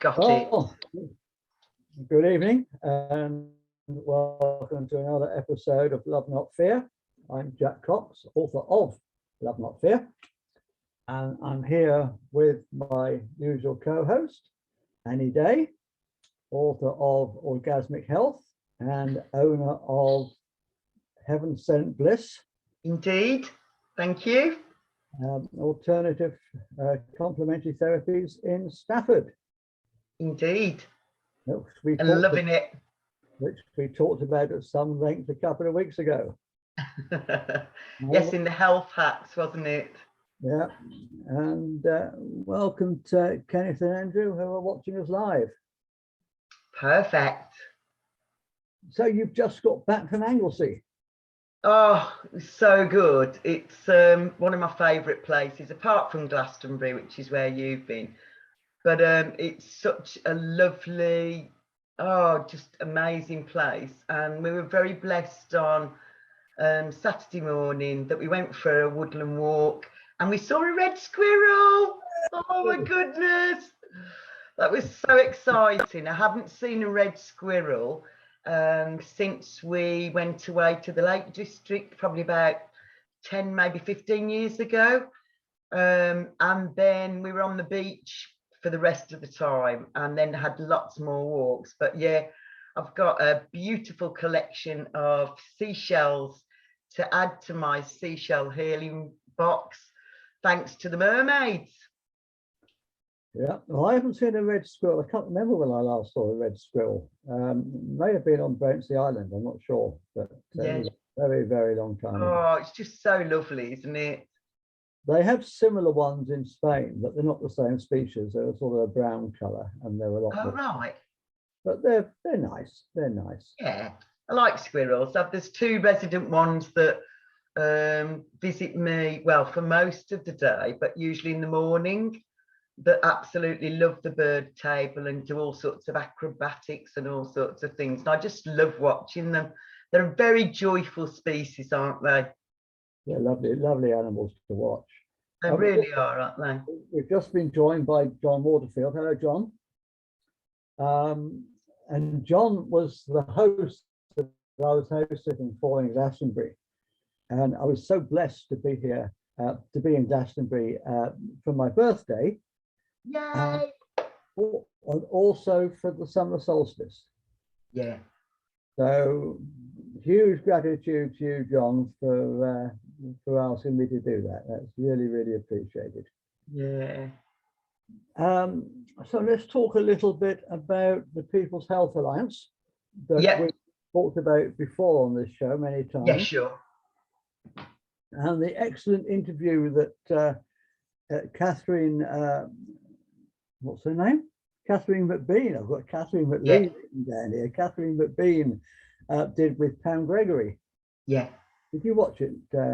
Got it. Good evening and welcome to another episode of Love Not Fear. I'm Jack Cox, author of Love Not Fear, and I'm here with my usual co-host, Annie Day, author of Orgasmic Health and owner of Heaven Sent Bliss. Indeed. Thank you. Alternative complementary therapies in Stafford. Indeed. And loving it. Which we talked about at some length a couple of weeks ago. Yes, in the health hacks, wasn't it? Yeah. And welcome to Kenneth and Andrew, who are watching us live. Perfect. So you've just got back from Anglesey. Oh, so good. It's one of my favourite places, apart from Glastonbury, which is where you've been. But it's such a lovely, just amazing place. And we were very blessed on Saturday morning that we went for a woodland walk and we saw a red squirrel. Oh my goodness. That was so exciting. I haven't seen a red squirrel since we went away to the Lake District, probably about 10, maybe 15 years ago. And then we were on the beach for the rest of the time and then had lots more walks. But yeah, I've got a beautiful collection of seashells to add to my seashell healing box, thanks to the mermaids. Yeah, well, I haven't seen a red squirrel. I can't remember when I last saw a red squirrel. May have been on Brownsea Island, I'm not sure, but Yeah. It was a very, very long time ago. It's just so lovely, isn't it? They have similar ones in Spain, but they're not the same species. They're sort of a brown colour, and they're a lot more. Right. But they're nice. They're nice. Yeah, I like squirrels. There's two resident ones that visit me, well, for most of the day, but usually in the morning, that absolutely love the bird table and do all sorts of acrobatics and all sorts of things. And I just love watching them. They're a very joyful species, aren't they? Yeah, lovely, lovely animals to watch. They really are, aren't they? We've just been joined by John Waterfield. Hello, John. And John was the host that I was hosting for in Glastonbury. And I was so blessed to be here, to be in Glastonbury for my birthday. Yay! And also for the summer solstice. Yeah. So huge gratitude to you, John, for asking me to do that. That's really, really appreciated. Yeah. So let's talk a little bit about the People's Health Alliance that we talked about before on this show many times. Yeah, sure. And the excellent interview that Catherine, what's her name? Catherine McBean. I've got Catherine McLean down here. Catherine McBean did with Pam Gregory. Yeah. Did you watch it?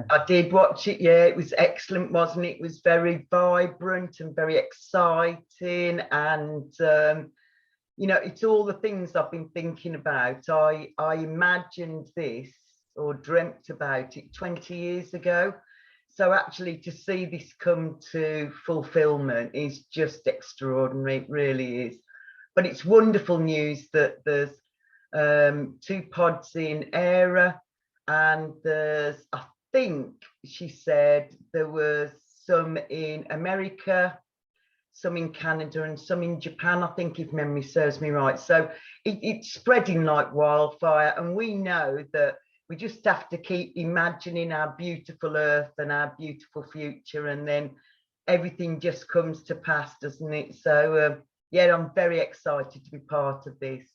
I did watch it. Yeah, it was excellent, wasn't it? It was very vibrant and very exciting, and you know, it's all the things I've been thinking about. I imagined this or dreamt about it 20 years ago. So actually to see this come to fulfillment is just extraordinary. It really is. But it's wonderful news that there's 2 pods in ERA, and there's, I think she said there was some in America, some in Canada and some in Japan, I think, if memory serves me right. So it's spreading like wildfire, and we know that we just have to keep imagining our beautiful earth and our beautiful future, and then everything just comes to pass, doesn't it? So yeah, I'm very excited to be part of this.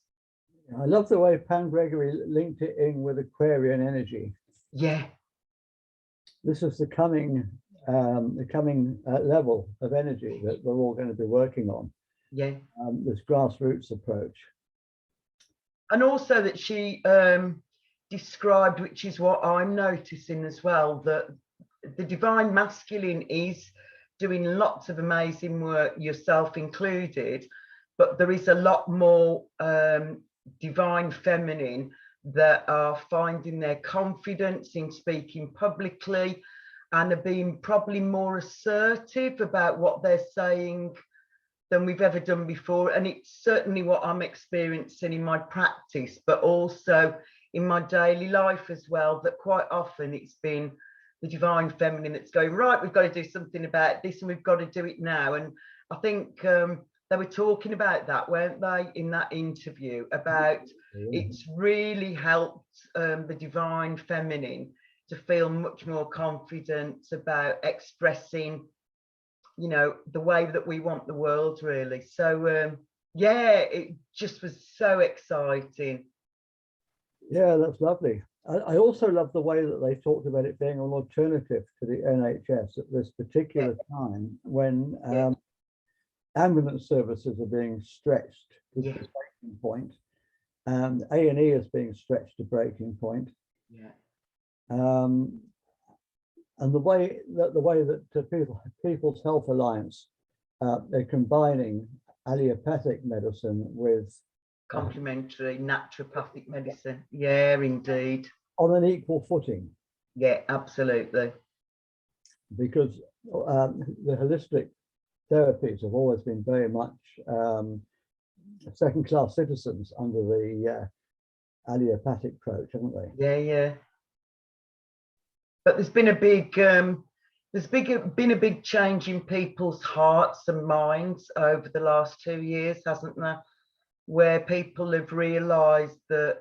I love the way Pam Gregory linked it in with Aquarian energy. Yeah. This is the coming level of energy that we're all going to be working on. Yeah. This grassroots approach. And also that she described, which is what I'm noticing as well, that the divine masculine is doing lots of amazing work, yourself included, but there is a lot more divine feminine that are finding their confidence in speaking publicly and are being probably more assertive about what they're saying than we've ever done before. And it's certainly what I'm experiencing in my practice, but also in my daily life as well, that quite often it's been the divine feminine that's going, right, we've got to do something about this and we've got to do it now. And I think they were talking about that, weren't they, in that interview, about it's really helped the divine feminine to feel much more confident about expressing, you know, the way that we want the world, really. So yeah, it just was so exciting. Yeah, that's lovely. I also love the way that they talked about it being an alternative to the NHS at this particular time when ambulance services are being stretched to the breaking point, and A&E is being stretched to breaking point. And the way that People's Health Alliance, they're combining allopathic medicine with Complementary, naturopathic medicine. Yeah, indeed. On an equal footing. Yeah, absolutely. Because the holistic therapies have always been very much second-class citizens under the allopathic approach, haven't they? Yeah, yeah. But there's been a big been a big change in people's hearts and minds over the last 2 years, hasn't there? Where people have realised that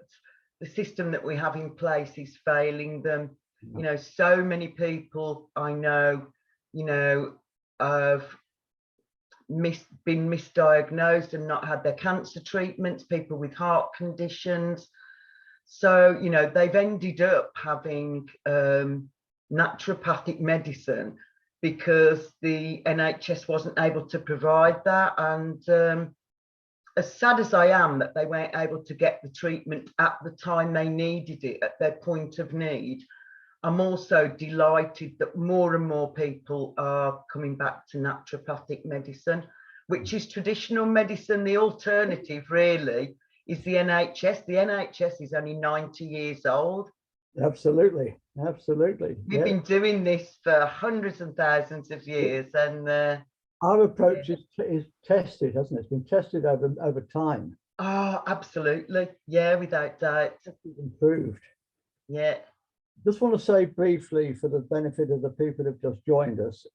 the system that we have in place is failing them. You know, so many people I know, you know, have been misdiagnosed and not had their cancer treatments, people with heart conditions. So, you know, they've ended up having naturopathic medicine because the NHS wasn't able to provide that. And as sad as I am that they weren't able to get the treatment at the time they needed it, at their point of need, I'm also delighted that more and more people are coming back to naturopathic medicine, which is traditional medicine. The alternative really is the NHS. The NHS is only 90 years old. Absolutely, absolutely. We've been doing this for hundreds and thousands of years, and our approach is tested, hasn't it? It's been tested over time. Oh, absolutely. Yeah, without doubt. It's improved. Yeah. Just want to say briefly, for the benefit of the people who have just joined us,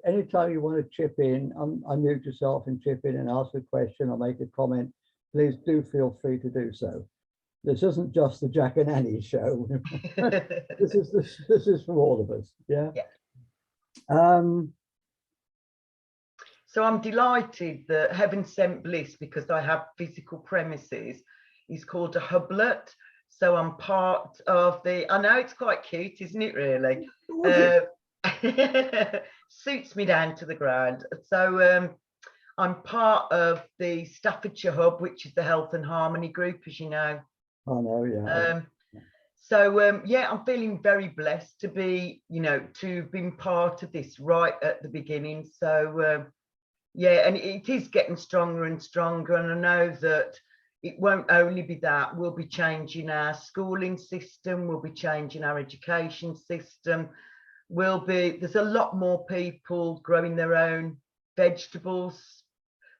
anytime you want to chip in, unmute yourself and chip in and ask a question or make a comment, please do feel free to do so. This isn't just the Jack and Annie show. this is for all of us. Yeah. So I'm delighted that Heaven Sent Bliss, because I have physical premises, is called a hublet. So I'm part of the, I know it's quite cute, isn't it, really? Suits me down to the ground. So I'm part of the Staffordshire hub, which is the Health and Harmony group, as you know. I know, yeah. So yeah, I'm feeling very blessed to be, you know, to have been part of this right at the beginning. So yeah, and it is getting stronger and stronger. And I know that it won't only be that, we'll be changing our schooling system, we'll be changing our education system. There's a lot more people growing their own vegetables.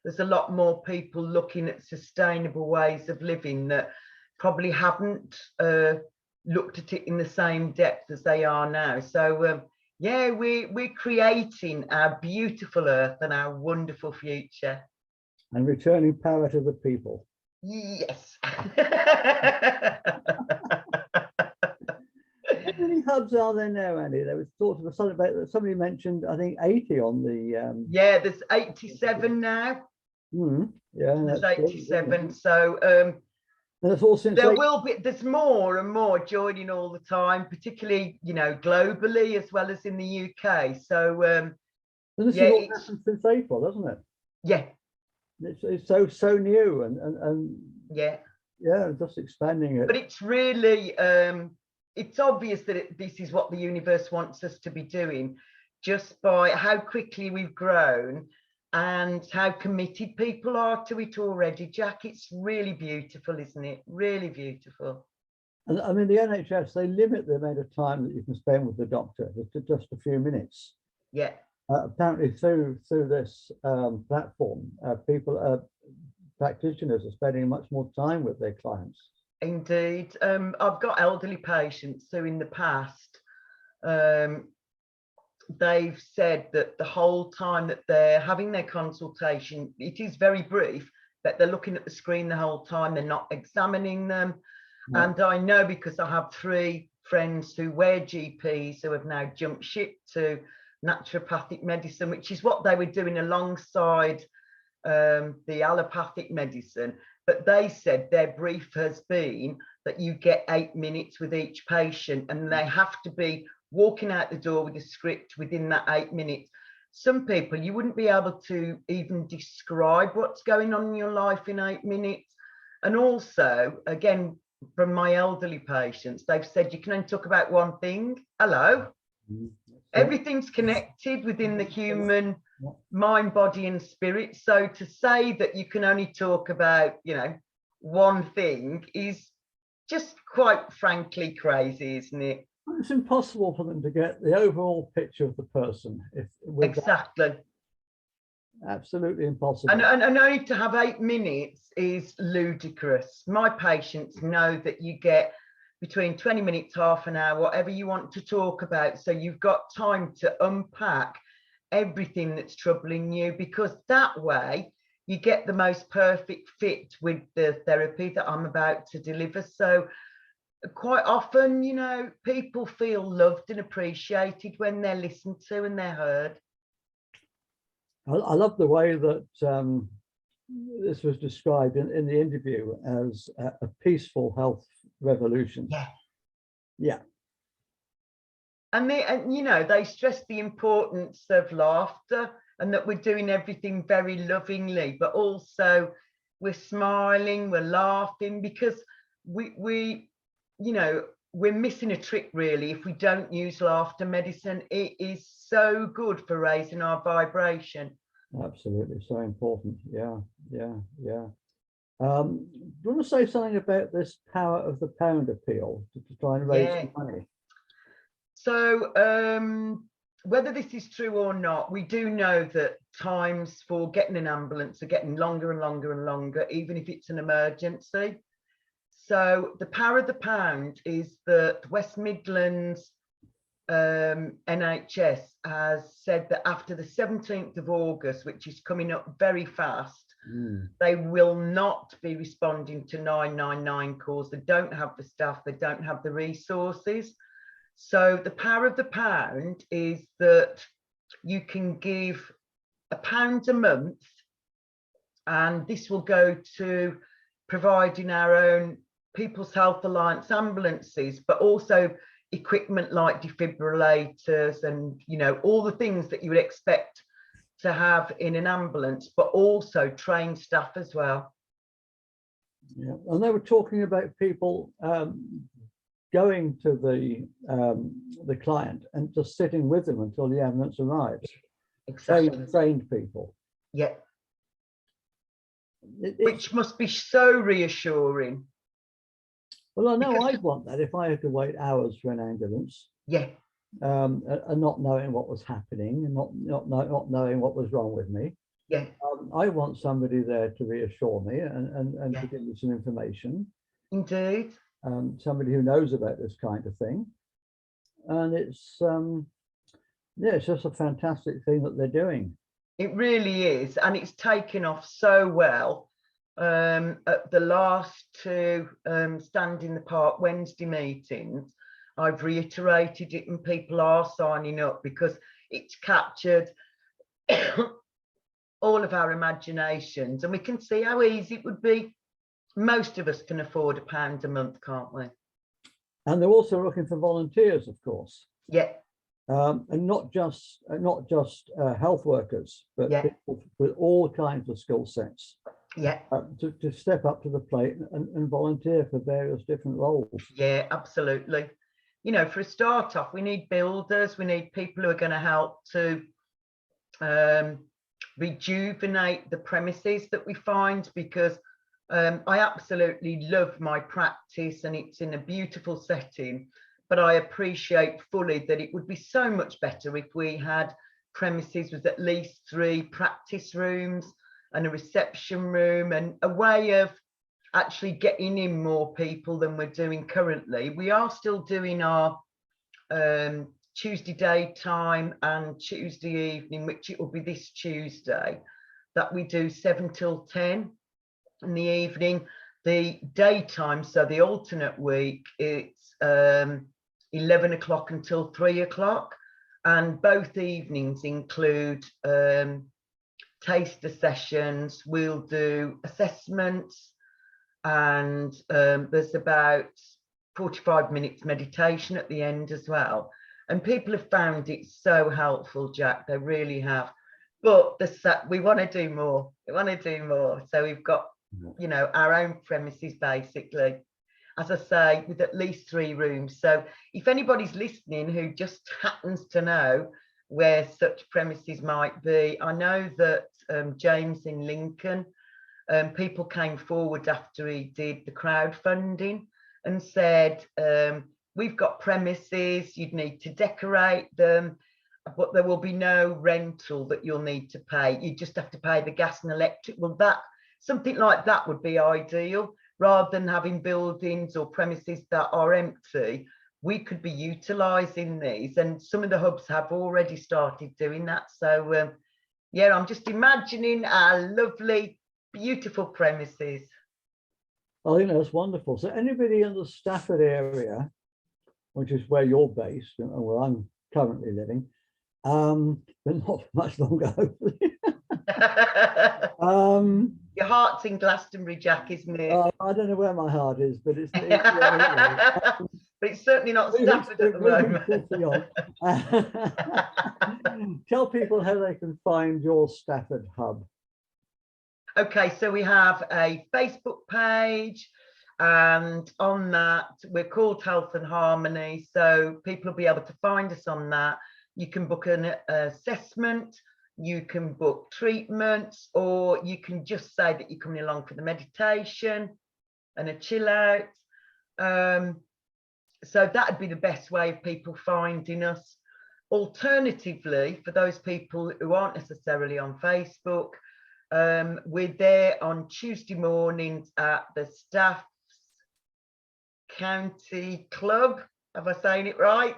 There's a lot more people looking at sustainable ways of living that probably haven't looked at it in the same depth as they are now. So yeah, we're creating our beautiful earth and our wonderful future. And returning power to the people. Yes. How many hubs are there now, Andy? There was talked about something about, somebody mentioned, I think 80 on the yeah, there's 87 now. Yeah, there's 87. Good. So that's all since there's more and more joining all the time, particularly, you know, globally as well as in the UK. So and this yeah, is all happened since April, hasn't it? Yeah. It's so new and yeah, just expanding it. But it's really it's obvious that this is what the universe wants us to be doing, just by how quickly we've grown and how committed people are to it already. Jack, it's really beautiful, isn't it? Really beautiful. And I mean, the NHS, they limit the amount of time that you can spend with the doctor to just a few minutes. Yeah. apparently through this platform, practitioners are spending much more time with their clients. Indeed. I've got elderly patients who in the past, they've said that the whole time that they're having their consultation, it is very brief, but they're looking at the screen the whole time, they're not examining them. Yeah. And I know, because I have 3 friends who were GPs who have now jumped ship to naturopathic medicine, which is what they were doing alongside the allopathic medicine. But they said their brief has been that you get 8 minutes with each patient, and they have to be walking out the door with a script within that 8 minutes. Some people, you wouldn't be able to even describe what's going on in your life in 8 minutes. And also, again, from my elderly patients, they've said you can only talk about one thing. Hello. Everything's connected within the human mind, body and spirit. So to say that you can only talk about, you know, one thing is just quite frankly crazy, isn't it? It's impossible for them to get the overall picture of the person. Exactly. Absolutely impossible. And only to have 8 minutes is ludicrous. My patients know that you get between 20 minutes, half an hour, whatever you want to talk about. So you've got time to unpack everything that's troubling you, because that way you get the most perfect fit with the therapy that I'm about to deliver. So quite often, you know, people feel loved and appreciated when they're listened to and they're heard. I love the way that this was described in the interview as a peaceful health revolution. Yeah. Yeah. And you know, they stress the importance of laughter, and that we're doing everything very lovingly, but also we're smiling, we're laughing, because we you know, we're missing a trick really if we don't use laughter medicine. It is so good for raising our vibration. Absolutely, so important. Yeah. Do you want to say something about this power of the pound appeal to try and raise some money? So whether this is true or not, we do know that times for getting an ambulance are getting longer and longer and longer, even if it's an emergency. So the power of the pound is that West Midlands NHS has said that after the 17th of August, which is coming up very fast, they will not be responding to 999 calls. They don't have the staff, they don't have the resources. So the power of the pound is that you can give £1 a month, and this will go to providing our own People's Health Alliance ambulances, but also equipment like defibrillators and, you know, all the things that you would expect to have in an ambulance, but also trained staff as well. Yeah, and they were talking about people going to the client and just sitting with them until the ambulance arrives. Exactly. Trained people. Yeah. Which must be so reassuring. Well, I know I'd want that if I had to wait hours for an ambulance. Yeah. And not knowing what was happening and not knowing what was wrong with me. Yeah. I want somebody there to reassure me and to give me some information. Indeed. Somebody who knows about this kind of thing. And it's it's just a fantastic thing that they're doing. It really is, and it's taken off so well. At the last 2 Stand in the Park Wednesday meetings, I've reiterated it, and people are signing up because it's captured all of our imaginations, and we can see how easy it would be. Most of us can afford £1 a month, can't we? And they're also looking for volunteers, of course. Yeah. And not just health workers, but people with all kinds of skill sets. Yeah. To step up to the plate and volunteer for various different roles. Yeah, absolutely. You know, for a start off, we need builders, we need people who are going to help to rejuvenate the premises that we find, because I absolutely love my practice and it's in a beautiful setting, but I appreciate fully that it would be so much better if we had premises was at least 3 practice rooms and a reception room, and a way of actually getting in more people than we're doing currently. We are still doing our Tuesday daytime and Tuesday evening, which it will be this Tuesday, that we do 7 till 10 in the evening. The daytime, so the alternate week, it's 11 o'clock until 3 o'clock, and both evenings include taster sessions. We'll do assessments, and there's about 45 minutes meditation at the end as well. And people have found it so helpful, Jack, they really have. But we want to do more. We want to do more. So we've got, you know, our own premises, basically, as I say, with at least 3 rooms. So if anybody's listening who just happens to know where such premises might be, I know that James in Lincoln, people came forward after he did the crowdfunding and said, we've got premises, you'd need to decorate them, but there will be no rental that you'll need to pay. You just have to pay the gas and electric. Well, something like that would be ideal. Rather than having buildings or premises that are empty, we could be utilising these, and some of the hubs have already started doing that. So yeah, I'm just imagining our lovely, beautiful premises. I think that's wonderful. So anybody in the Stafford area, which is where you're based and where I'm currently living, but not much longer, hopefully. Your heart's in Glastonbury, Jack, isn't it? I don't know where my heart is, but it's but it's certainly not Stafford at the moment. Tell people how they can find your Stafford hub. Okay, so we have a Facebook page, and on that we're called Health and Harmony, so people will be able to find us on that. You can book an assessment, you can book treatments, or you can just say that you're coming along for the meditation and a chill out. So that'd be the best way of people finding us. Alternatively, for those people who aren't necessarily on Facebook, we're there on Tuesday mornings at the Staff's County Club. Have I saying it right?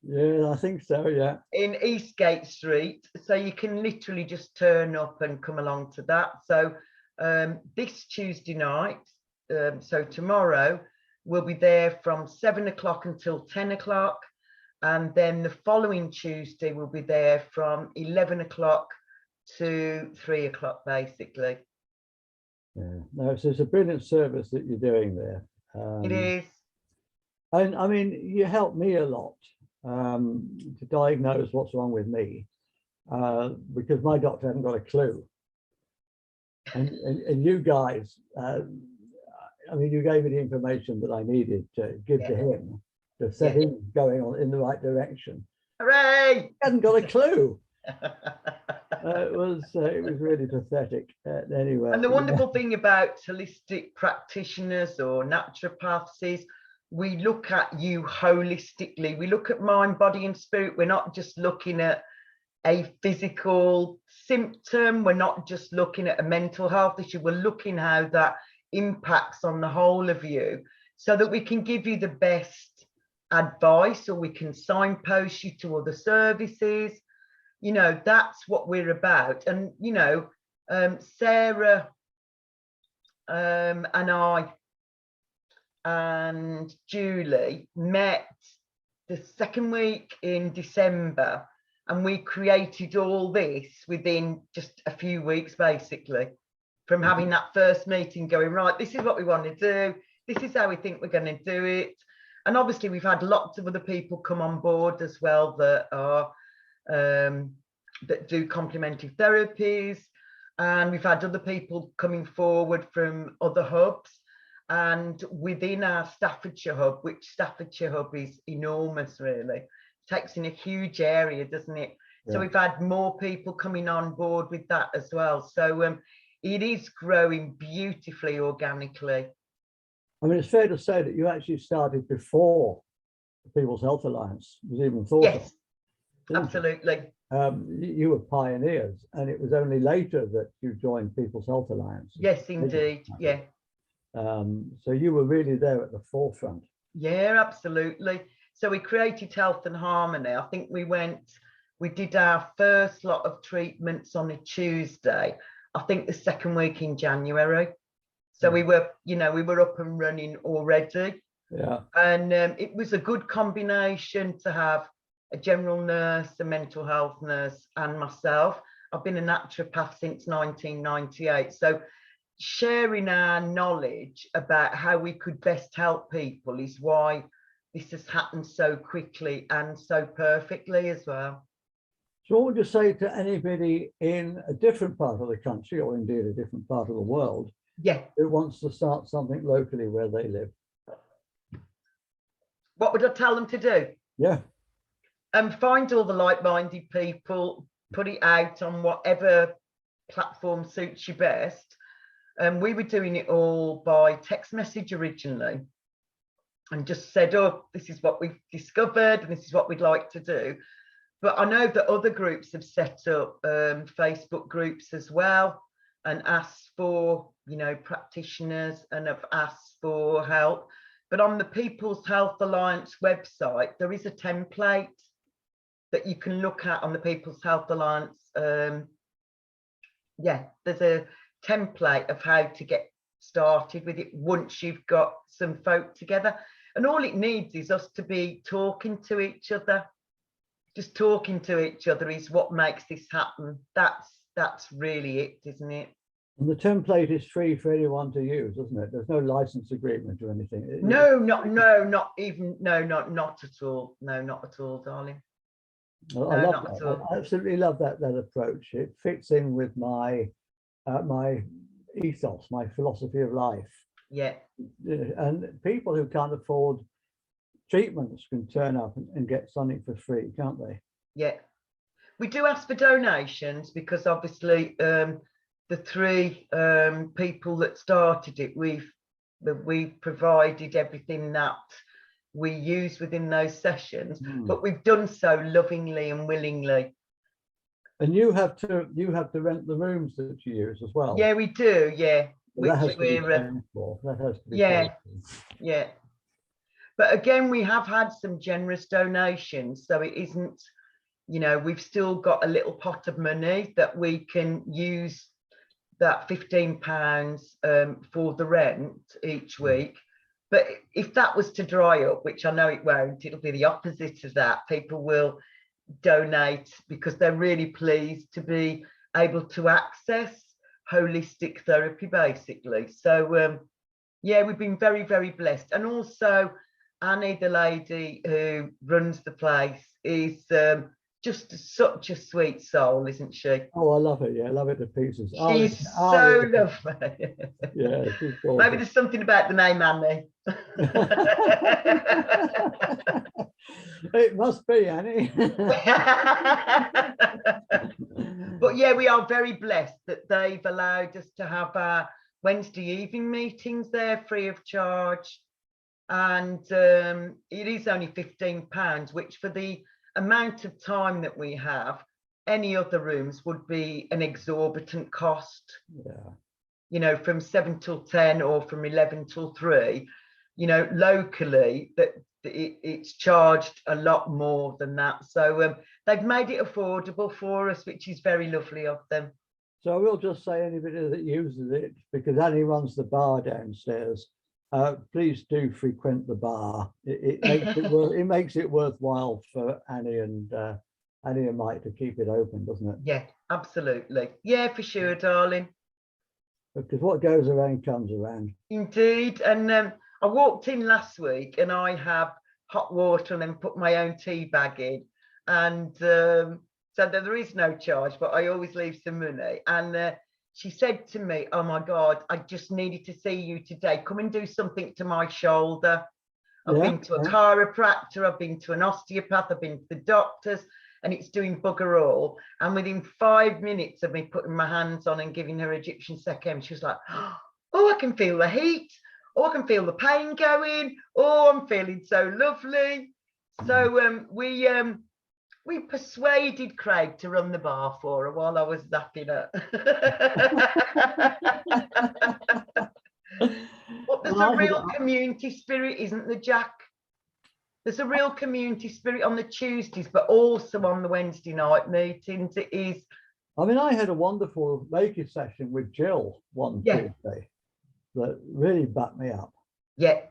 Yeah, I think so, yeah. In Eastgate Street. So you can literally just turn up and come along to that. So this Tuesday night, so tomorrow, we'll be there from 7 o'clock until 10 o'clock. And then the following Tuesday, we'll be there from 11 o'clock to 3 o'clock, basically. Yeah, no, so it's a brilliant service that you're doing there. It is. And I mean, you helped me a lot to diagnose what's wrong with me, because my doctor hadn't got a clue. And you guys, I mean, you gave me the information that I needed to give to him to set him going on in the right direction. Hooray! He hadn't got a clue. It was really pathetic. Anyway. And the wonderful thing about holistic practitioners or naturopaths is we look at you holistically. We look at mind, body and spirit. We're not just looking at a physical symptom. We're not just looking at a mental health issue. We're looking how that impacts on the whole of you, so that we can give you the best advice, or we can signpost you to other services. You know, that's what we're about. And, you know, Sarah and I and Julie met the second week in December, and we created all this within just a few weeks, basically, from having that first meeting, going, right, this is what we want to do, this is how we think we're going to do it. And obviously we've had lots of other people come on board as well that are that do complementary therapies, and we've had other people coming forward from other hubs. And within our Staffordshire hub, which Staffordshire hub is enormous, really, it takes in a huge area, doesn't it? Yeah. So we've had more people coming on board with that as well. So it is growing beautifully organically. I mean, it's fair to say that you actually started before the People's Health Alliance was even thought of. Yes, absolutely. you were pioneers, and it was only later that you joined People's Health Alliance. Yes, indeed. Yeah. So you were really there at the forefront. Yeah, absolutely. So we created Health and Harmony. I think we did our first lot of treatments on a Tuesday, I think the second week in January. So we were up and running already. Yeah. And it was a good combination to have a general nurse, a mental health nurse, and myself. I've been a naturopath since 1998. So sharing our knowledge about how we could best help people is why this has happened so quickly and so perfectly as well. So what would you say to anybody in a different part of the country, or indeed a different part of the world, who wants to start something locally where they live? What would I tell them to do? Yeah. Find all the like-minded people, put it out on whatever platform suits you best. We were doing it all by text message originally, and just said, oh, this is what we've discovered and this is what we'd like to do. But I know that other groups have set up Facebook groups as well, and asked for, practitioners, and have asked for help. But on the People's Health Alliance website, there is a template that you can look at on the People's Health Alliance. There's a template of how to get started with it once you've got some folk together. And all it needs is us to be talking to each other. Just talking to each other is what makes this happen. That's really it, isn't it? And the template is free for anyone to use, isn't it? There's no license agreement or anything. No, not at all. No, not at all, darling. Well, I love that. I absolutely love that approach. It fits in with my my ethos, my philosophy of life. Yeah. And people who can't afford treatments can turn up and get something for free, can't they? Yeah. We do ask for donations because obviously the three people that started it, we provided everything that we use within those sessions, but we've done so lovingly and willingly. And you have to rent the rooms that you use as well. Yeah, we do. Yeah, well, that has to be paid for. That has to be paid for. Yeah. But again, we have had some generous donations, so it isn't, we've still got a little pot of money that we can use, that £15 for the rent each week. But if that was to dry up, which I know it won't, it'll be the opposite of that. People will donate because they're really pleased to be able to access holistic therapy, basically. So yeah, we've been very, very blessed. And also Annie, the lady who runs the place, is just such a sweet soul, isn't she? Oh, I love it. Yeah, I love it to pieces. She's so lovely. Yeah, she's gorgeous. Maybe there's something about the name Annie. It must be, Annie. But yeah, we are very blessed that they've allowed us to have our Wednesday evening meetings there free of charge. And it is only £15, which for the amount of time that we have, any other rooms would be an exorbitant cost. Yeah. From 7 till 10 or from 11 till 3, locally that it's charged a lot more than that. So they've made it affordable for us, which is very lovely of them. So I will just say anybody that uses it, because Annie runs the bar downstairs, please do frequent the bar. It makes it worthwhile for Annie and Mike to keep it open, doesn't it? Yeah, absolutely. Yeah, for sure, darling. Because what goes around comes around. Indeed. And I walked in last week and I have hot water and then put my own tea bag in. And so there is no charge, but I always leave some money. And she said to me, oh my God, I just needed to see you today. Come and do something to my shoulder. I've been to a chiropractor, I've been to an osteopath, I've been to the doctors, and it's doing bugger all. And within 5 minutes of me putting my hands on and giving her Egyptian Sekem, she was like, oh, I can feel the heat. Oh, I can feel the pain going. Oh, I'm feeling so lovely. So We persuaded Craig to run the bar for her while I was zapping her. But there's a real community spirit, isn't there, Jack? There's a real community spirit on the Tuesdays, but also on the Wednesday night meetings. It is. I mean, I had a wonderful Reiki session with Jill one Tuesday that really backed me up. Yeah.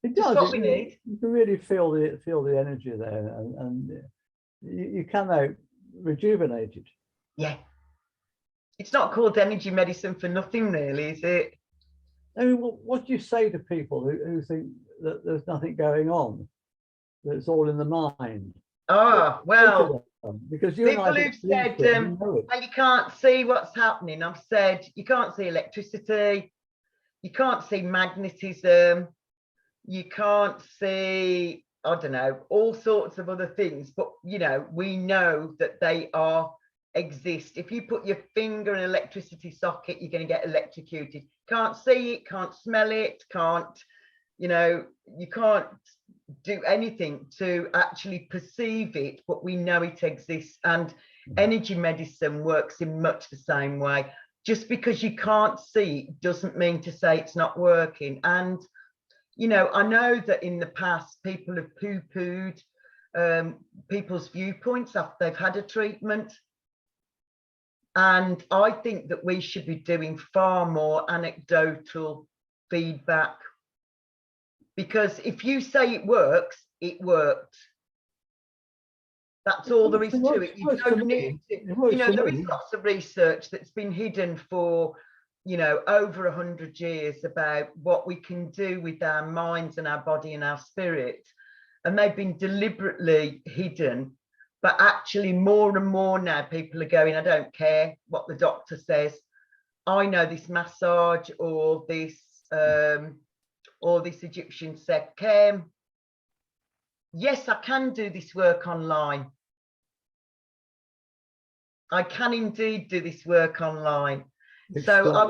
It does. What we need. You can really feel the energy there, and you come out rejuvenated. Yeah. It's not called energy medicine for nothing, really, is it? I mean, what do you say to people who think that there's nothing going on, that it's all in the mind? Ah, well, because you people who've said, well, you can't see what's happening. I've said, you can't see electricity, you can't see magnetism, you can't see, I don't know, all sorts of other things. But, you know, we know that they exist. If you put your finger in an electricity socket, you're going to get electrocuted. Can't see it, can't smell it, can't, you know, you can't do anything to actually perceive it, but we know it exists. And energy medicine works in much the same way. Just because you can't see it doesn't mean to say it's not working. And, you know, I know that in the past people have poo-pooed people's viewpoints after they've had a treatment. And I think that we should be doing far more anecdotal feedback, because if you say it works, it worked. That's all there is to it. You don't need to, you know, there is lots of research that's been hidden for, you know, over 100 years about what we can do with our minds and our body and our spirit. And they've been deliberately hidden. But actually more and more now people are going, I don't care what the doctor says. I know this massage or this Egyptian Chem. Yes, I can do this work online. I can indeed do this work online. So I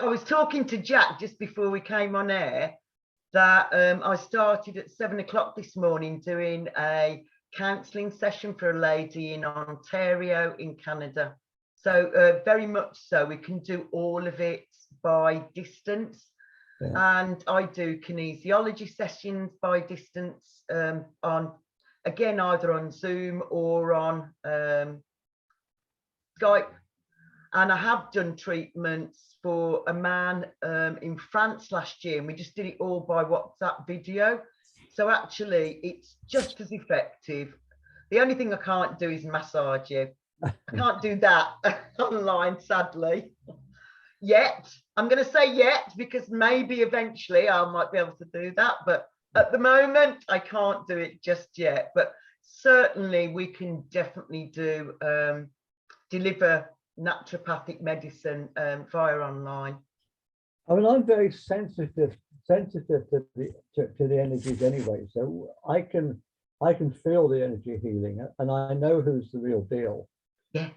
was talking to Jack just before we came on air that I started at 7 o'clock this morning doing a counselling session for a lady in Ontario in Canada. So very much so, we can do all of it by distance. And I do kinesiology sessions by distance on, again, either on Zoom or on Skype. And I have done treatments for a man in France last year, and we just did it all by WhatsApp video. So actually, it's just as effective. The only thing I can't do is massage you. I can't do that online, sadly. Yet. I'm going to say yet, because maybe eventually I might be able to do that. But at the moment, I can't do it just yet. But certainly, we can definitely do deliver naturopathic medicine via online. I mean, I'm very sensitive to the energies anyway, so I can feel the energy healing, and I know who's the real deal. Yeah.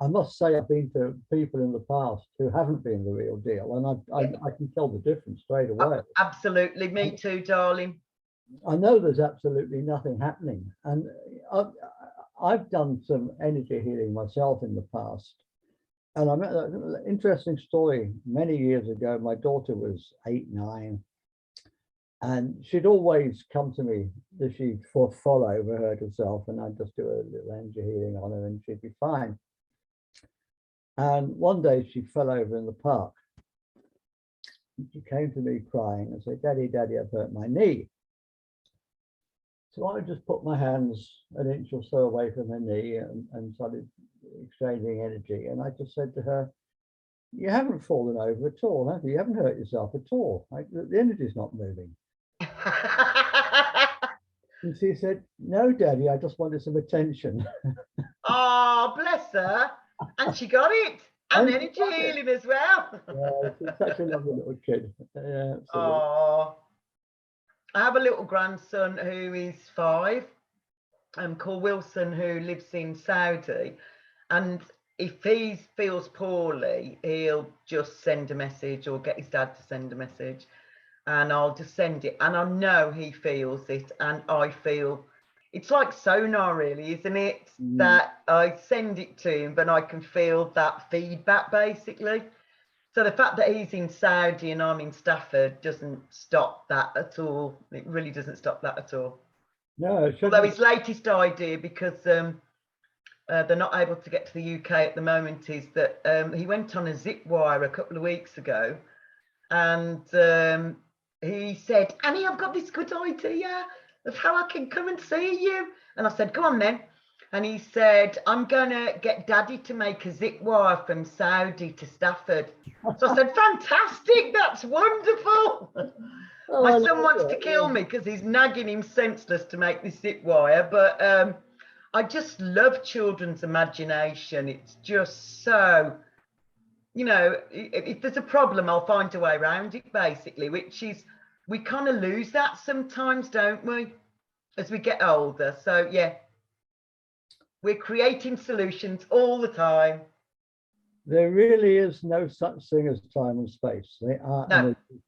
I must say I've been to people in the past who haven't been the real deal, and I can tell the difference straight away. Absolutely, me too, darling. I know there's absolutely nothing happening, and I've done some energy healing myself in the past. And I met an interesting story many years ago. My daughter was 8, 9, and she'd always come to me if she'd fall over, hurt herself, and I'd just do a little energy healing on her and she'd be fine. And one day she fell over in the park. She came to me crying and said, Daddy, Daddy, I've hurt my knee. So I just put my hands an inch or so away from her knee and started exchanging energy. And I just said to her, you haven't fallen over at all, have you? You haven't hurt yourself at all. The energy's not moving. And she said, no, Daddy, I just wanted some attention. Oh, bless her. And she got it. And energy healing as well. Yeah, she's such a lovely little kid. Yeah, oh. I have a little grandson who is 5, called Wilson, who lives in Saudi. And if he feels poorly, he'll just send a message or get his dad to send a message. And I'll just send it. And I know he feels it. And I feel it's like sonar, really, isn't it? Mm. That I send it to him, but I can feel that feedback, basically. So the fact that he's in Saudi and I'm in Stafford doesn't stop that at all. It really doesn't stop that at all. No, it Although shouldn't. his latest idea, because they're not able to get to the UK at the moment, is that he went on a zip wire a couple of weeks ago, and he said, Annie, I've got this good idea of how I can come and see you. And I said, go on then. And he said, I'm going to get Daddy to make a zip wire from Saudi to Stafford. So I said, fantastic, that's wonderful. Oh, My I son love wants that, to kill yeah. me because he's nagging him senseless to make this zip wire. But I just love children's imagination. It's just so, you know, if there's a problem, I'll find a way around it, basically, which is, we kind of lose that sometimes, don't we, as we get older. So, yeah, we're creating solutions all the time. There really is no such thing as time and space. They are No. an illusion.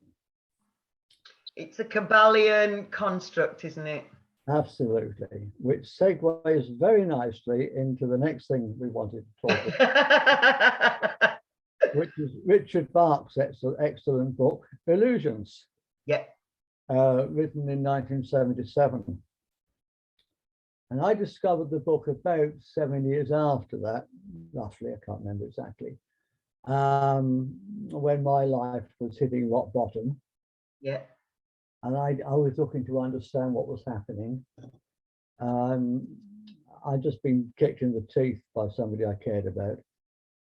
It's a Kabbalion construct, isn't it? Absolutely, which segues very nicely into the next thing we wanted to talk about, which is Richard Bach's excellent book, Illusions, Yeah. written in 1977. And I discovered the book about 7 years after that, roughly, I can't remember exactly, when my life was hitting rock bottom. Yeah. And I was looking to understand what was happening. I'd just been kicked in the teeth by somebody I cared about.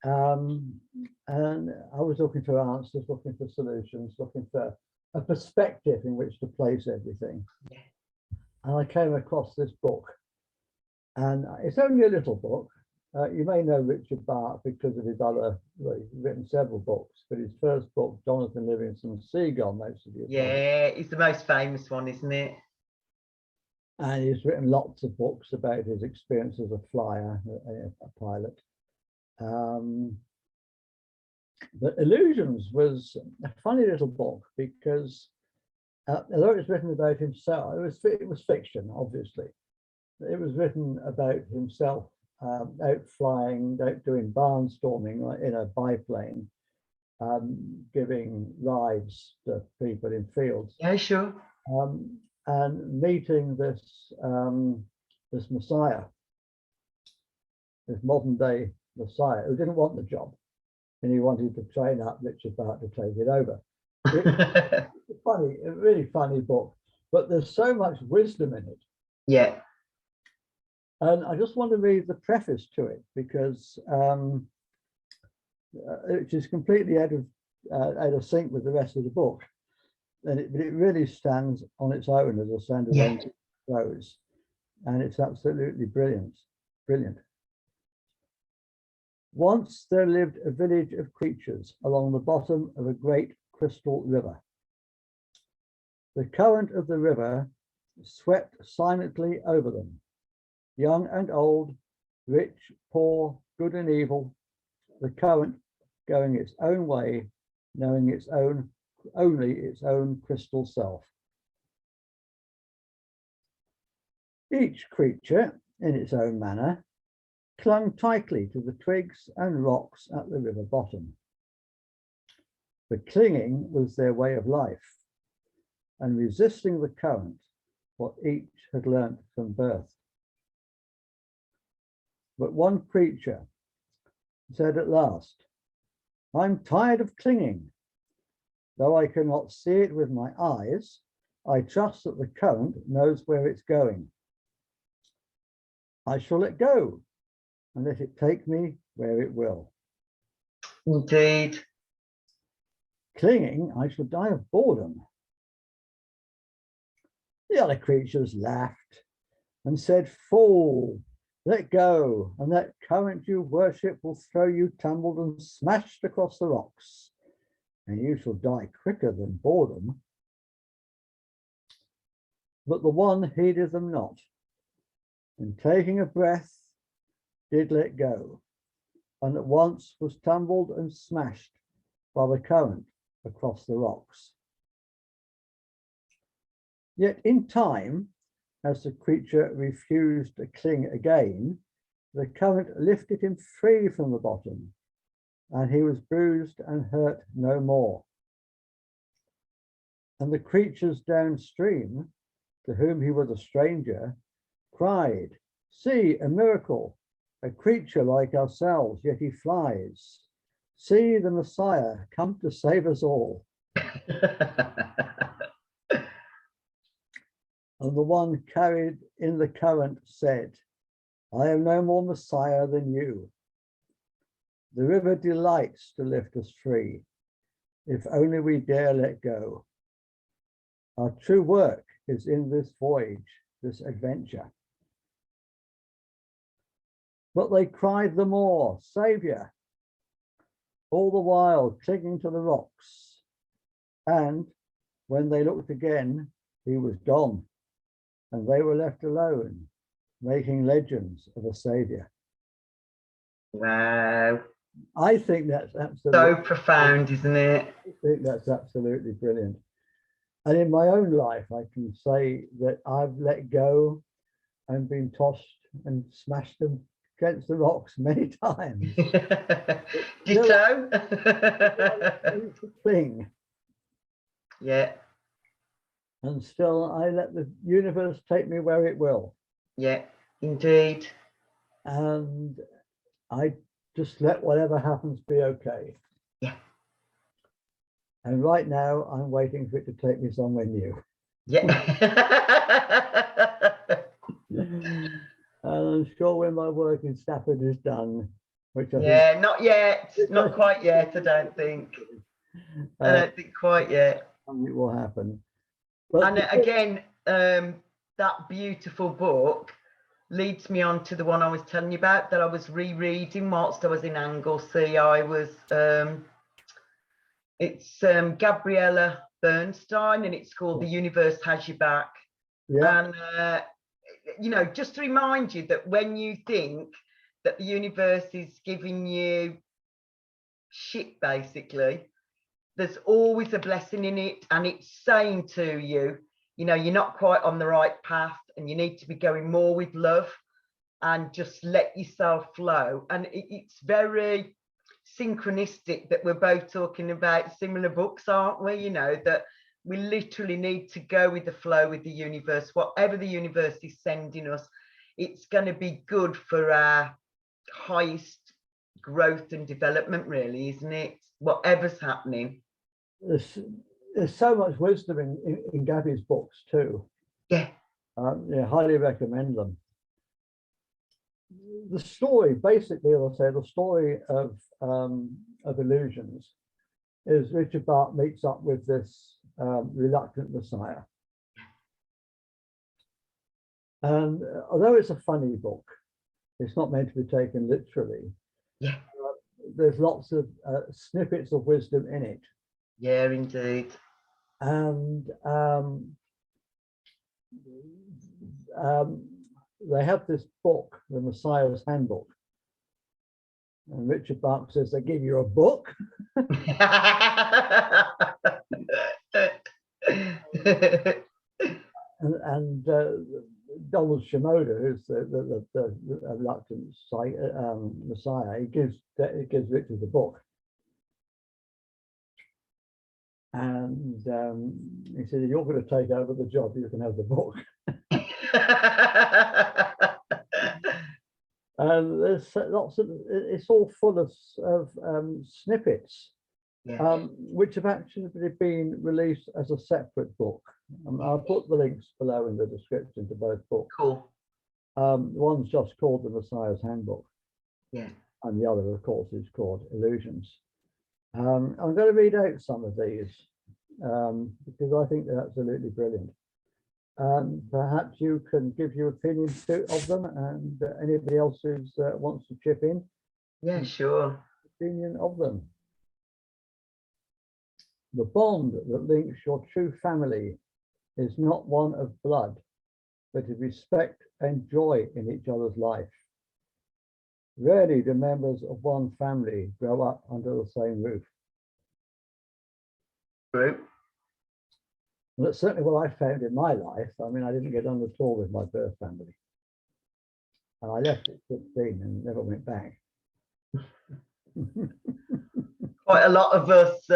And I was looking for answers, looking for solutions, looking for a perspective in which to place everything. Yeah. And I came across this book. And it's only a little book. You may know Richard Bach because of his other, well, he's written several books, but his first book, Jonathan Livingston, Seagull, most of you. Yeah, it's the most famous one, isn't it? And he's written lots of books about his experience as a flyer, a pilot. But Illusions was a funny little book because although it was written about himself, it was fiction, obviously. It was written about himself out flying, out doing barnstorming in a biplane, giving rides to people in fields. Yeah, sure. And meeting this this Messiah, this modern day Messiah, who didn't want the job, and he wanted to train up Richard Bach to take it over. It's funny, a really funny book, but there's so much wisdom in it. Yeah. And I just want to read the preface to it because which is completely out of sync with the rest of the book. And it really stands on its own as a standalone prose. And it's absolutely brilliant. Brilliant. Once there lived a village of creatures along the bottom of a great crystal river. The current of the river swept silently over them. Young and old, rich, poor, good and evil, the current going its own way, knowing only its own crystal self. Each creature, in its own manner, clung tightly to the twigs and rocks at the river bottom. The clinging was their way of life, and resisting the current, what each had learnt from birth. But one creature said at last, I'm tired of clinging. Though I cannot see it with my eyes, I trust that the current knows where it's going. I shall let go and let it take me where it will. Indeed. Clinging, I shall die of boredom. The other creatures laughed and said, fool, let go, and that current you worship will throw you tumbled and smashed across the rocks, and you shall die quicker than boredom. But the one heeded them not, and taking a breath, did let go, and at once was tumbled and smashed by the current across the rocks. Yet in time, as the creature refused to cling again, the current lifted him free from the bottom, and he was bruised and hurt no more. And the creatures downstream, to whom he was a stranger, cried, "See, a miracle, a creature like ourselves, yet he flies. See the Messiah come to save us all." And the one carried in the current said, "I am no more Messiah than you. The river delights to lift us free, if only we dare let go. Our true work is in this voyage, this adventure." But they cried the more, "Saviour," all the while clinging to the rocks. And when they looked again, he was gone, and they were left alone, making legends of a saviour. Wow. I think that's absolutely So profound, isn't it? I think that's absolutely brilliant. And in my own life, I can say that I've let go and been tossed and smashed against the rocks many times. Ditto. Thing. Yeah. And still I let the universe take me where it will. Yeah, indeed. And I just let whatever happens be okay. Yeah. And right now I'm waiting for it to take me somewhere new. Yeah. And I'm sure when my work in Stafford is done, which I yeah, not yet. Not quite yet, I don't think. I don't think quite yet. It will happen. But and again, that beautiful book leads me on to the one I was telling you about that I was rereading whilst I was in Anglesey. I was it's Gabriella Bernstein, and it's called The Universe Has Your Back. Yeah. And you know, just to remind you that when you think that the universe is giving you shit, basically, there's always a blessing in it, and it's saying to you, you know, you're not quite on the right path and you need to be going more with love and just let yourself flow. And it's very synchronistic that we're both talking about similar books, aren't we? You know, that we literally need to go with the flow with the universe. Whatever the universe is sending us, it's going to be good for our highest growth and development, really, isn't it? Whatever's happening. There's so much wisdom in Gabby's books too. Yeah. Yeah, highly recommend them. The story, basically, as I say, the story of illusions is Richard Bach meets up with this reluctant Messiah. And although it's a funny book, it's not meant to be taken literally. Yeah. There's lots of snippets of wisdom in it. Yeah, indeed. And they have this book, the Messiah's Handbook. And Richard Bach says, they give you a book. and Donald Shimoda, who's the reluctant Messiah, he gives Richard the book. And he said, "You're going to take over the job, you can have the book." And there's lots of, it's all full of snippets, yeah. Which have actually been released as a separate book. I'll put the links below in the description to both books. Cool. One's just called The Messiah's Handbook. Yeah. And the other, of course, is called Illusions. I'm going to read out some of these because I think they're absolutely brilliant. Perhaps you can give your opinion of them, and anybody else who wants to chip in. Yeah, sure. Opinion of them. The bond that links your true family is not one of blood, but of respect and joy in each other's life. Rarely do members of one family grow up under the same roof. True. And that's certainly what I found in my life. I mean, I didn't get on at all with my birth family. And I left at 16 and never went back. Quite a lot of us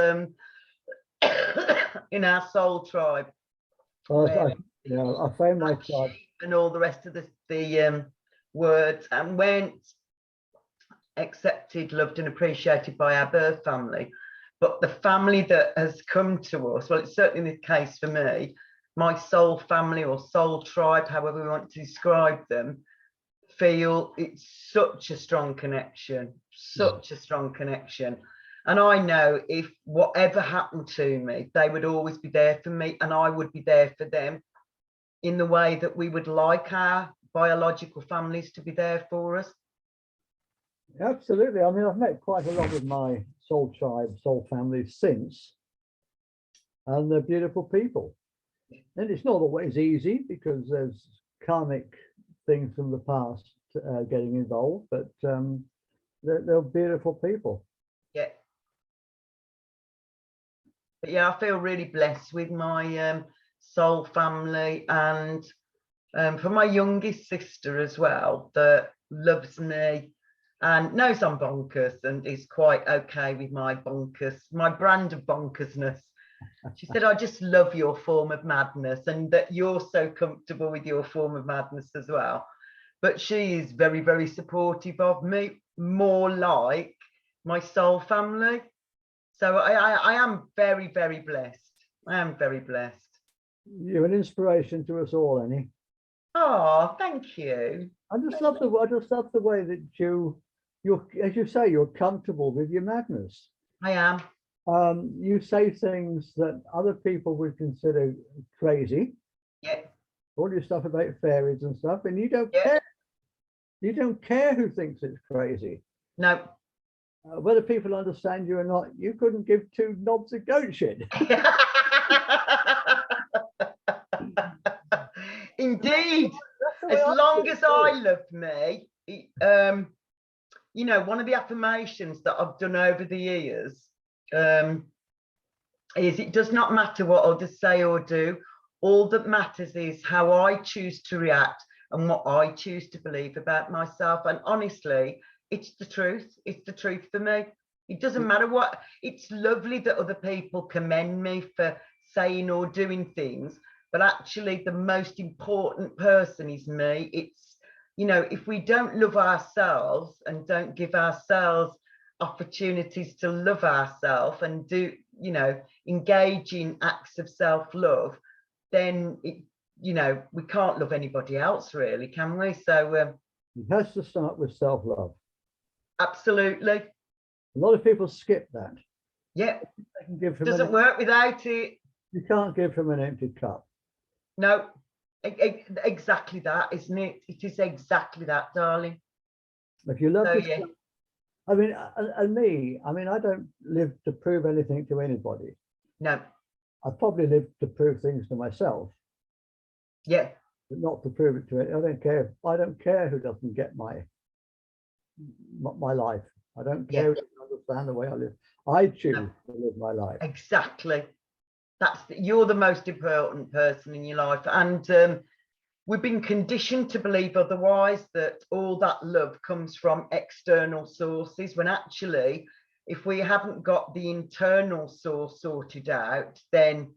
in our soul tribe. Well, I found my tribe. And all the rest of the words, and went accepted, loved and appreciated by our birth family. But the family that has come to us, well, it's certainly the case for me, my soul family or soul tribe, however we want to describe them, feel it's such a strong connection, such a strong connection. And I know if whatever happened to me, they would always be there for me, and I would be there for them in the way that we would like our biological families to be there for us. Absolutely. I mean, I've met quite a lot with my soul tribe, soul family since, and they're beautiful people. And it's not always easy because there's karmic things from the past getting involved, but they're beautiful people. Yeah. But yeah, I feel really blessed with my soul family, and for my youngest sister as well, that loves me and knows I'm bonkers and is quite okay with my bonkers, my brand of bonkersness. She said, I just love your form of madness, and that you're so comfortable with your form of madness as well. But she is very, very supportive of me, more like my soul family. So I am very, very blessed. I am very blessed. You're an inspiration to us all, Annie. Oh, thank you. I just love the way that you're, as you say, you're comfortable with your madness. I am. You say things that other people would consider crazy. Yeah. All your stuff about fairies and stuff, and you don't care. You don't care who thinks it's crazy. No. Whether people understand you or not, you couldn't give two knobs of goat shit. Indeed. As long as I love me, you know, one of the affirmations that I've done over the years is it does not matter what others say or do. All that matters is how I choose to react and what I choose to believe about myself. And honestly, it's the truth. It's the truth for me. It doesn't matter what. It's lovely that other people commend me for saying or doing things, but actually the most important person is me. It's, you know, if we don't love ourselves and don't give ourselves opportunities to love ourselves and do, you know, engage in acts of self-love, then it, you know, we can't love anybody else, really, can we? So it has to start with self-love. Absolutely. A lot of people skip that. Yeah. They can give from doesn't work without it. You can't give from an empty cup. No, exactly that, isn't it? It is exactly that, darling. If you love yourself, yeah. I mean, and me, I mean, I don't live to prove anything to anybody. No. I probably live to prove things to myself. Yeah. But not to prove it to it. I don't care. I don't care who doesn't get my life. I don't care who doesn't understand the way I live. I choose to live my life. Exactly. You're the most important person in your life, and we've been conditioned to believe otherwise, that all that love comes from external sources, when actually, if we haven't got the internal source sorted out, then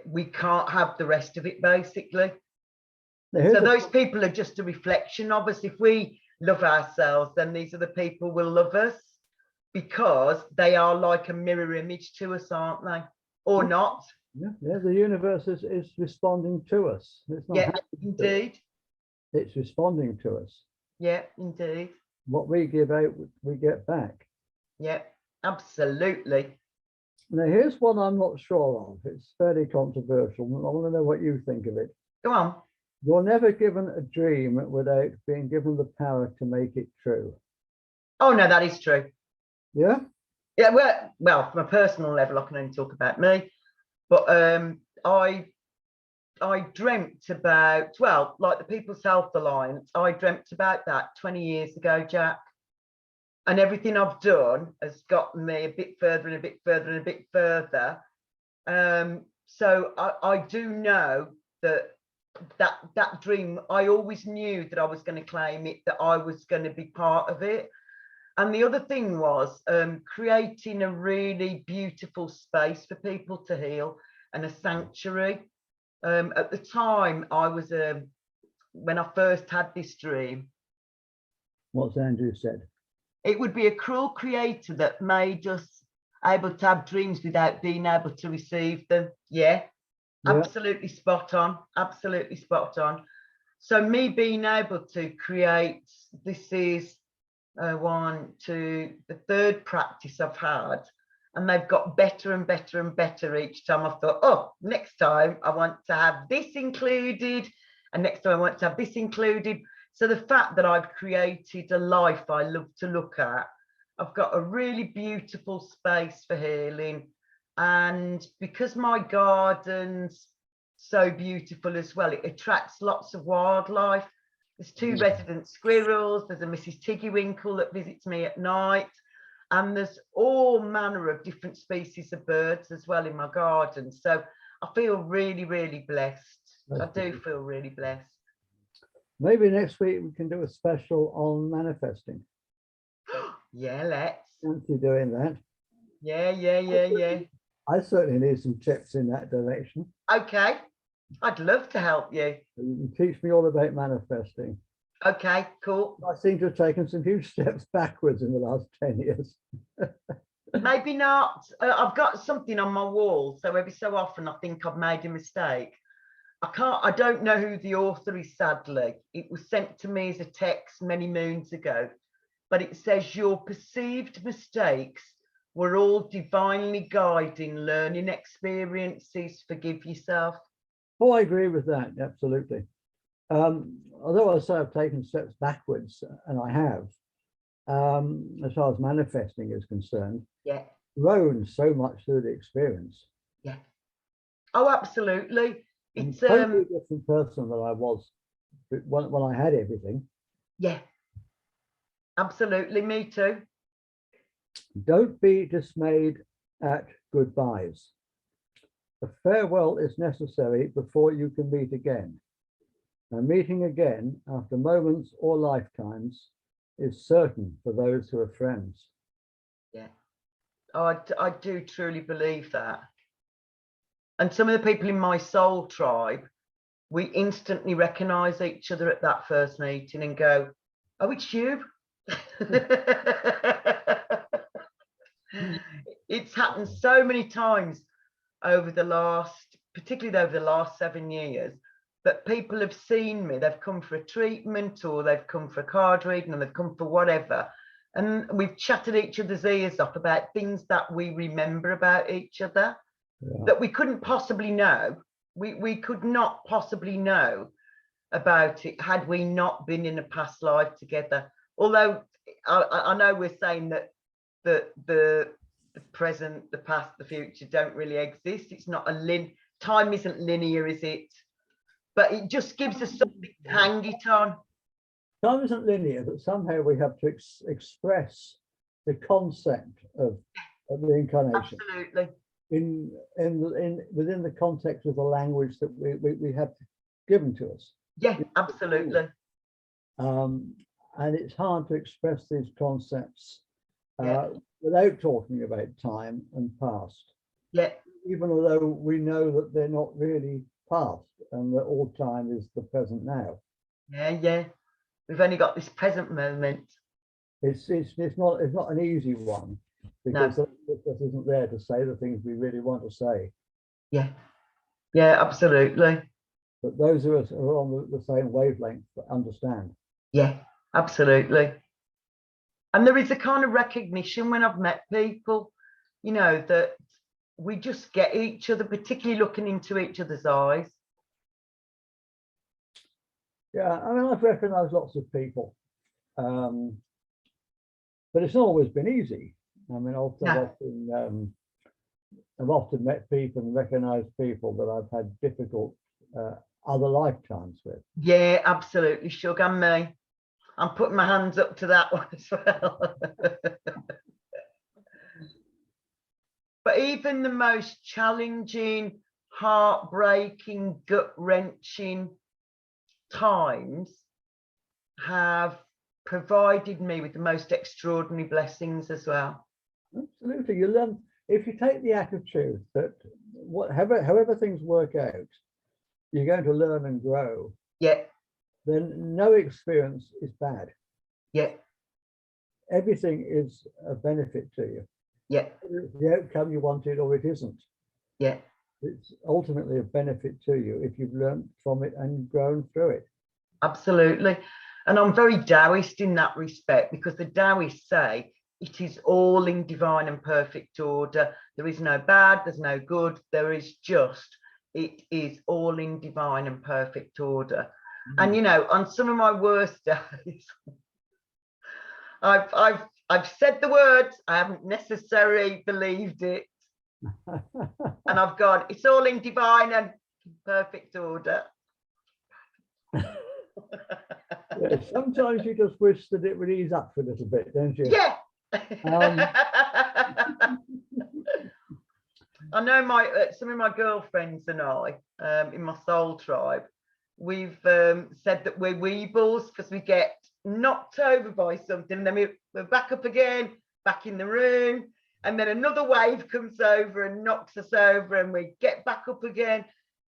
we can't have the rest of it, basically. So those people are just a reflection of us. If we love ourselves, then these other people will love us, because they are like a mirror image to us, aren't they? Or not? Yeah, the universe is responding to us. It's not indeed. It's responding to us. Yeah, indeed. What we give out, we get back. Yeah, absolutely. Now, here's one I'm not sure of. It's fairly controversial. I want to know what you think of it. Go on. You're never given a dream without being given the power to make it true. Oh, no, that is true. Yeah? Yeah, well, from a personal level, I can only talk about me. But I dreamt about, well, like the People's Health Alliance, I dreamt about that 20 years ago, Jack. And everything I've done has gotten me a bit further and a bit further and a bit further. So I do know that dream, I always knew that I was going to claim it, that I was going to be part of it. And the other thing was creating a really beautiful space for people to heal and a sanctuary. At the time, I was when I first had this dream. What's Andrew said? It would be a cruel creator that made us able to have dreams without being able to receive them. Yeah, absolutely spot on. Absolutely spot on. So me being able to create, this is the third practice I've had, and they've got better and better and better each time. I thought, oh, next time I want to have this included, and next time I want to have this included. So the fact that I've created a life I love to look at, I've got a really beautiful space for healing, and because my garden's so beautiful as well, it attracts lots of wildlife. There's 2 resident squirrels, there's a Mrs. Tiggywinkle that visits me at night, and there's all manner of different species of birds as well in my garden. So I feel really, really blessed. I do feel really blessed. Maybe next week we can do a special on manifesting. Yeah, let's. Fancy doing that. Yeah. I certainly need some tips in that direction. Okay, I'd love to help you. You can teach me all about manifesting. Okay, cool. I seem to have taken some huge steps backwards in the last 10 years. Maybe not. I've got something on my wall, so every so often I think I've made a mistake. I don't know who the author is, sadly. It was sent to me as a text many moons ago, but it says your perceived mistakes were all divinely guiding learning experiences. Forgive yourself. Oh, I agree with that, absolutely. Although I say I've taken steps backwards, and I have, as far as manifesting is concerned, grown so much through the experience. Yeah. Oh, absolutely. It's a totally different person than I was when I had everything. Yeah. Absolutely, me too. Don't be dismayed at goodbyes. A farewell is necessary before you can meet again. And meeting again after moments or lifetimes is certain for those who are friends. Yeah, I do truly believe that. And some of the people in my soul tribe, we instantly recognize each other at that first meeting and go, oh, it's you. It's happened so many times particularly over the last 7 years, that people have seen me. They've come for a treatment, or they've come for a card reading, and they've come for whatever. And we've chatted each other's ears off about things that we remember about each other that we couldn't possibly know. We could not possibly know about it had we not been in a past life together. Although I know we're saying that the present, the past, the future don't really exist. It's not time isn't linear, is it? But it just gives us something to hang it on. Time isn't linear, but somehow we have to express the concept of reincarnation. Absolutely. Within the context of the language that we have given to us. Yeah, absolutely. And it's hard to express these concepts without talking about time and past. Yeah. Even although we know that they're not really past, and that all time is the present now. Yeah. We've only got this present moment. It's not an easy one, because it isn't there to say the things we really want to say. Yeah, absolutely. But those of us who are on the same wavelength understand. Yeah, absolutely. And there is a kind of recognition when I've met people, that we just get each other, particularly looking into each other's eyes. Yeah, I mean, I've recognized lots of people, but it's not always been easy. I mean, I've often met people and recognized people that I've had difficult other lifetimes with. Yeah, absolutely, sugar, and me. I'm putting my hands up to that one as well. But even the most challenging, heartbreaking, gut-wrenching times have provided me with the most extraordinary blessings as well. Absolutely. You learn, if you take the attitude that however things work out, you're going to learn and grow. Yeah. Then no experience is bad. Yeah. Everything is a benefit to you. Yeah. The outcome you wanted or it isn't. Yeah. It's ultimately a benefit to you if you've learned from it and grown through it. Absolutely. And I'm very Taoist in that respect, because the Taoists say it is all in divine and perfect order. There is no bad, there's no good, there is just, it is all in divine and perfect order. And you know, on some of my worst days, I've said the words, I haven't necessarily believed it. And I've gone, it's all in divine and perfect order. Yeah, sometimes you just wish that it would ease up a little bit, don't you? Yeah. I know some of my girlfriends and I, in my soul tribe, we've said that we're weebles because we get knocked over by something, and then we're back up again, back in the room, and then another wave comes over and knocks us over, and we get back up again.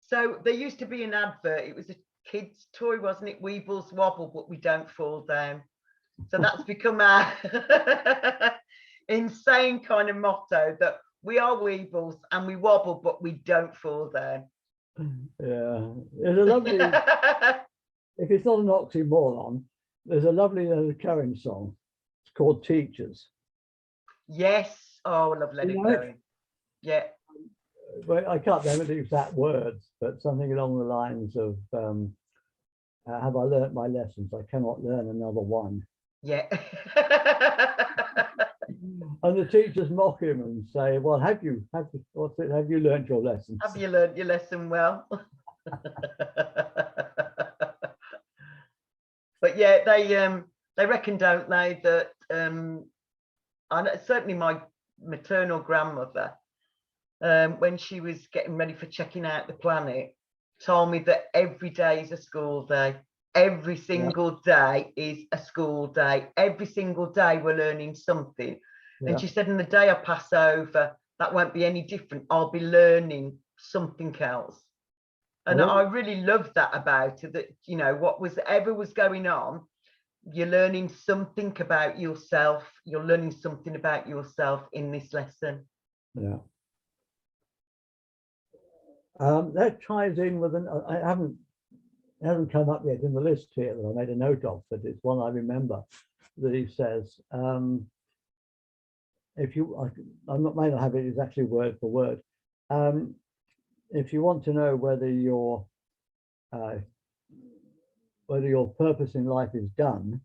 So there used to be an advert. It was a kid's toy, wasn't it? Weebles wobble, but we don't fall down. So that's become our insane kind of motto, that we are weebles and we wobble, but we don't fall down. Yeah, there's a lovely, if it's not an oxymoron, there's a lovely Cohen song. It's called Teachers. Yes. Oh, I love Let It Go. Yeah. Well, I can't remember the exact words, but something along the lines of, have I learnt my lessons? I cannot learn another one. Yeah. And the teachers mock him and say, well, have you learnt your lessons? Have you learnt your lesson well? But yeah, they reckon, don't they, that certainly my maternal grandmother, when she was getting ready for checking out the planet, told me that every day is a school day. Every single day is a school day. Every single day we're learning something. Yeah. And she said, in the day I pass over, that won't be any different. I'll be learning something else. And I really loved that about it, that, you know, whatever was going on, you're learning something about yourself. You're learning something about yourself in this lesson. Yeah. That ties in with it hasn't come up yet in the list here that I made a note of, but it's one I remember, that he says, if you, I may not have it exactly word for word, if you want to know whether your purpose in life is done,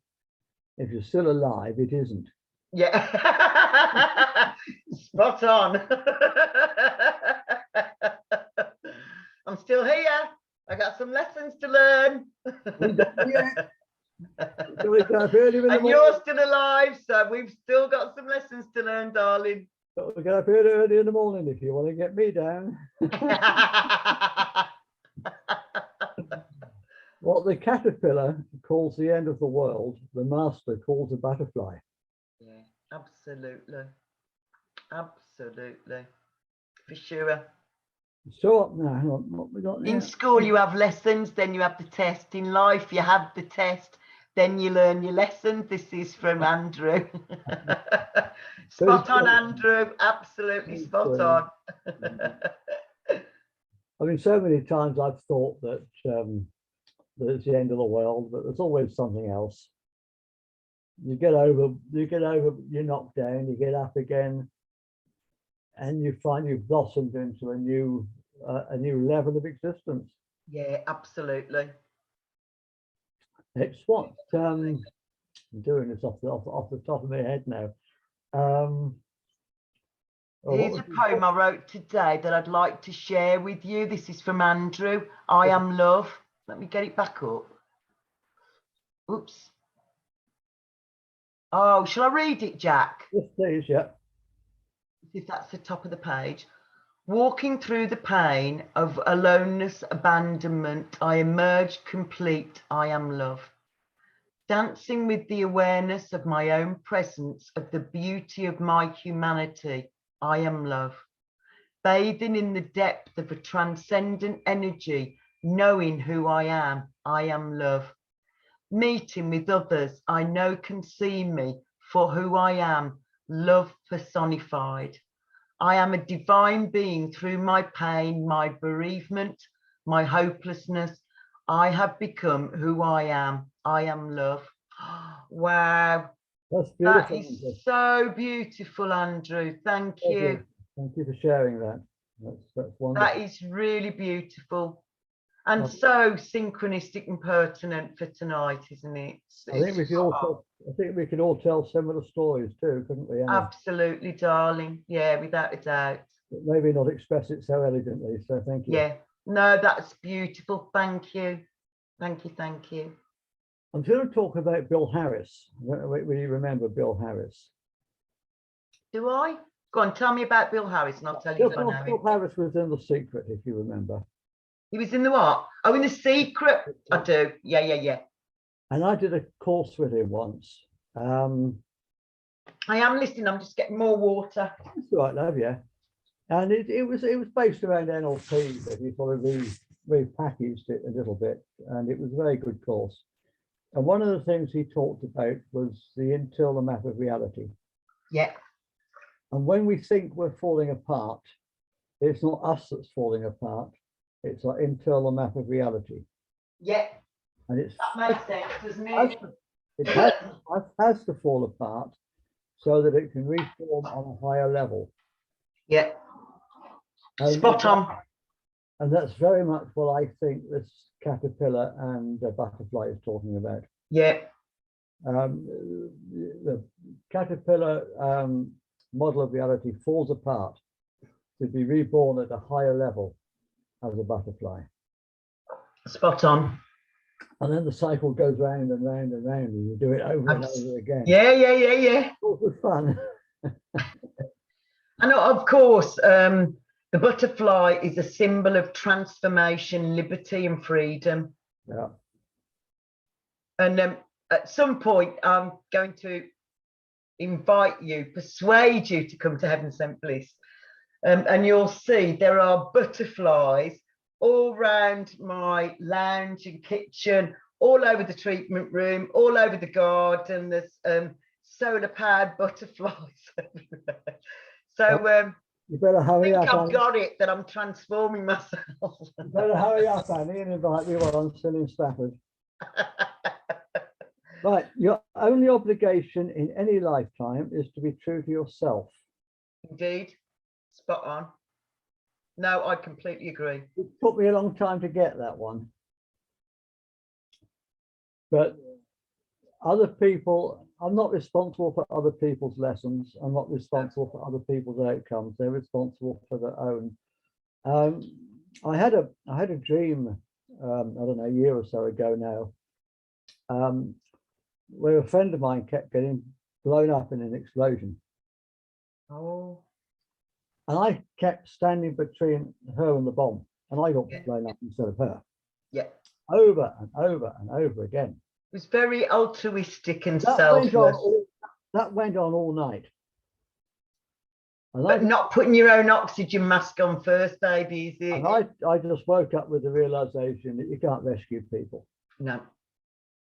if you're still alive, it isn't. Yeah. Spot on. I'm still here. I got some lessons to learn. And you're still alive, so we've still got some lessons to learn, darling. But we get up here early in the morning if you want to get me down. What the caterpillar calls the end of the world, the master calls a butterfly. Yeah, absolutely. Absolutely. For sure. So now, hang on, what we got in there? school you have lessons, then you have the test. In life you have the test, then you learn your lessons. This is from Andrew. Spot on, Andrew. Absolutely spot on. I mean, so many times I've thought that it's the end of the world, but there's always something else. You get over, you're knocked down, you get up again, and you find you've blossomed into a new level of existence. Yeah, absolutely. It's what I'm doing this off the top of my head now. Here's a poem I wrote today that I'd like to share with you. This is from Andrew. I am love. Let me get it back up. Oops. Oh, shall I read it, Jack? Yes, please. Yeah. If that's the top of the page. Walking through the pain of aloneness, abandonment, I emerge complete, I am love. Dancing with the awareness of my own presence, of the beauty of my humanity, I am love. Bathing in the depth of a transcendent energy, knowing who I am love. Meeting with others I know can see me for who I am, love personified. I am a divine being through my pain, my bereavement, my hopelessness. I have become who I am love. Wow. That's That beautiful. is so beautiful, Andrew. Thank you. Thank you for sharing that. That's wonderful. That is really beautiful. And so synchronistic and pertinent for tonight, isn't it? I think we could all tell similar stories too, couldn't we, Annie? Absolutely, darling. Yeah, without a doubt. But maybe not express it so elegantly. So thank you. Yeah. No, that's beautiful. Thank you. Thank you. Thank you. I'm going to talk about Bill Harris. I don't know whether you remember Bill Harris. Do I? Go on, tell me about Bill Harris and I'll tell you if I know him. Bill Harris was in The Secret, if you remember. He was in the what? Oh, in The Secret. I do. Yeah. And I did a course with him once. I am listening. I'm just getting more water. That's right, love, yeah. And it was based around NLP, but he sort of repackaged it a little bit, and it was a very good course. And one of the things he talked about was the internal map of reality. Yeah. And when we think we're falling apart, it's not us that's falling apart. It's our internal map of reality. Yeah. And that makes sense, doesn't it? It has to fall apart so that it can reform on a higher level. Yeah. Spot on. And that's very much what I think this caterpillar and butterfly is talking about. Yeah. The caterpillar model of reality falls apart to be reborn at a higher level as a butterfly. Spot on. And then the cycle goes round and round and round, and you do it over and over again. Yeah. It was fun. And of course, the butterfly is a symbol of transformation, liberty, and freedom. Yeah. And at some point, I'm going to invite you, persuade you to come to Heaven Sent Bliss. And you'll see there are butterflies all around my lounge and kitchen, all over the treatment room, all over the garden. There's solar powered butterflies everywhere. So you better hurry up. I've got it, that I'm transforming myself. You better hurry up, Annie, and invite me while I'm still in Stafford. Right, your only obligation in any lifetime is to be true to yourself. Indeed, spot on. No, I completely agree. It took me a long time to get that one. But other people, I'm not responsible for other people's lessons. I'm not responsible for other people's outcomes. They're responsible for their own. I had a dream, I don't know, a year or so ago now, where a friend of mine kept getting blown up in an explosion. Oh. And I kept standing between her and the bomb, and I got blown up instead of her. Yeah. Over and over and over again. It was very altruistic and selfless. That went on all night. And but not putting your own oxygen mask on first, baby, is it? And I just woke up with the realization that you can't rescue people. No.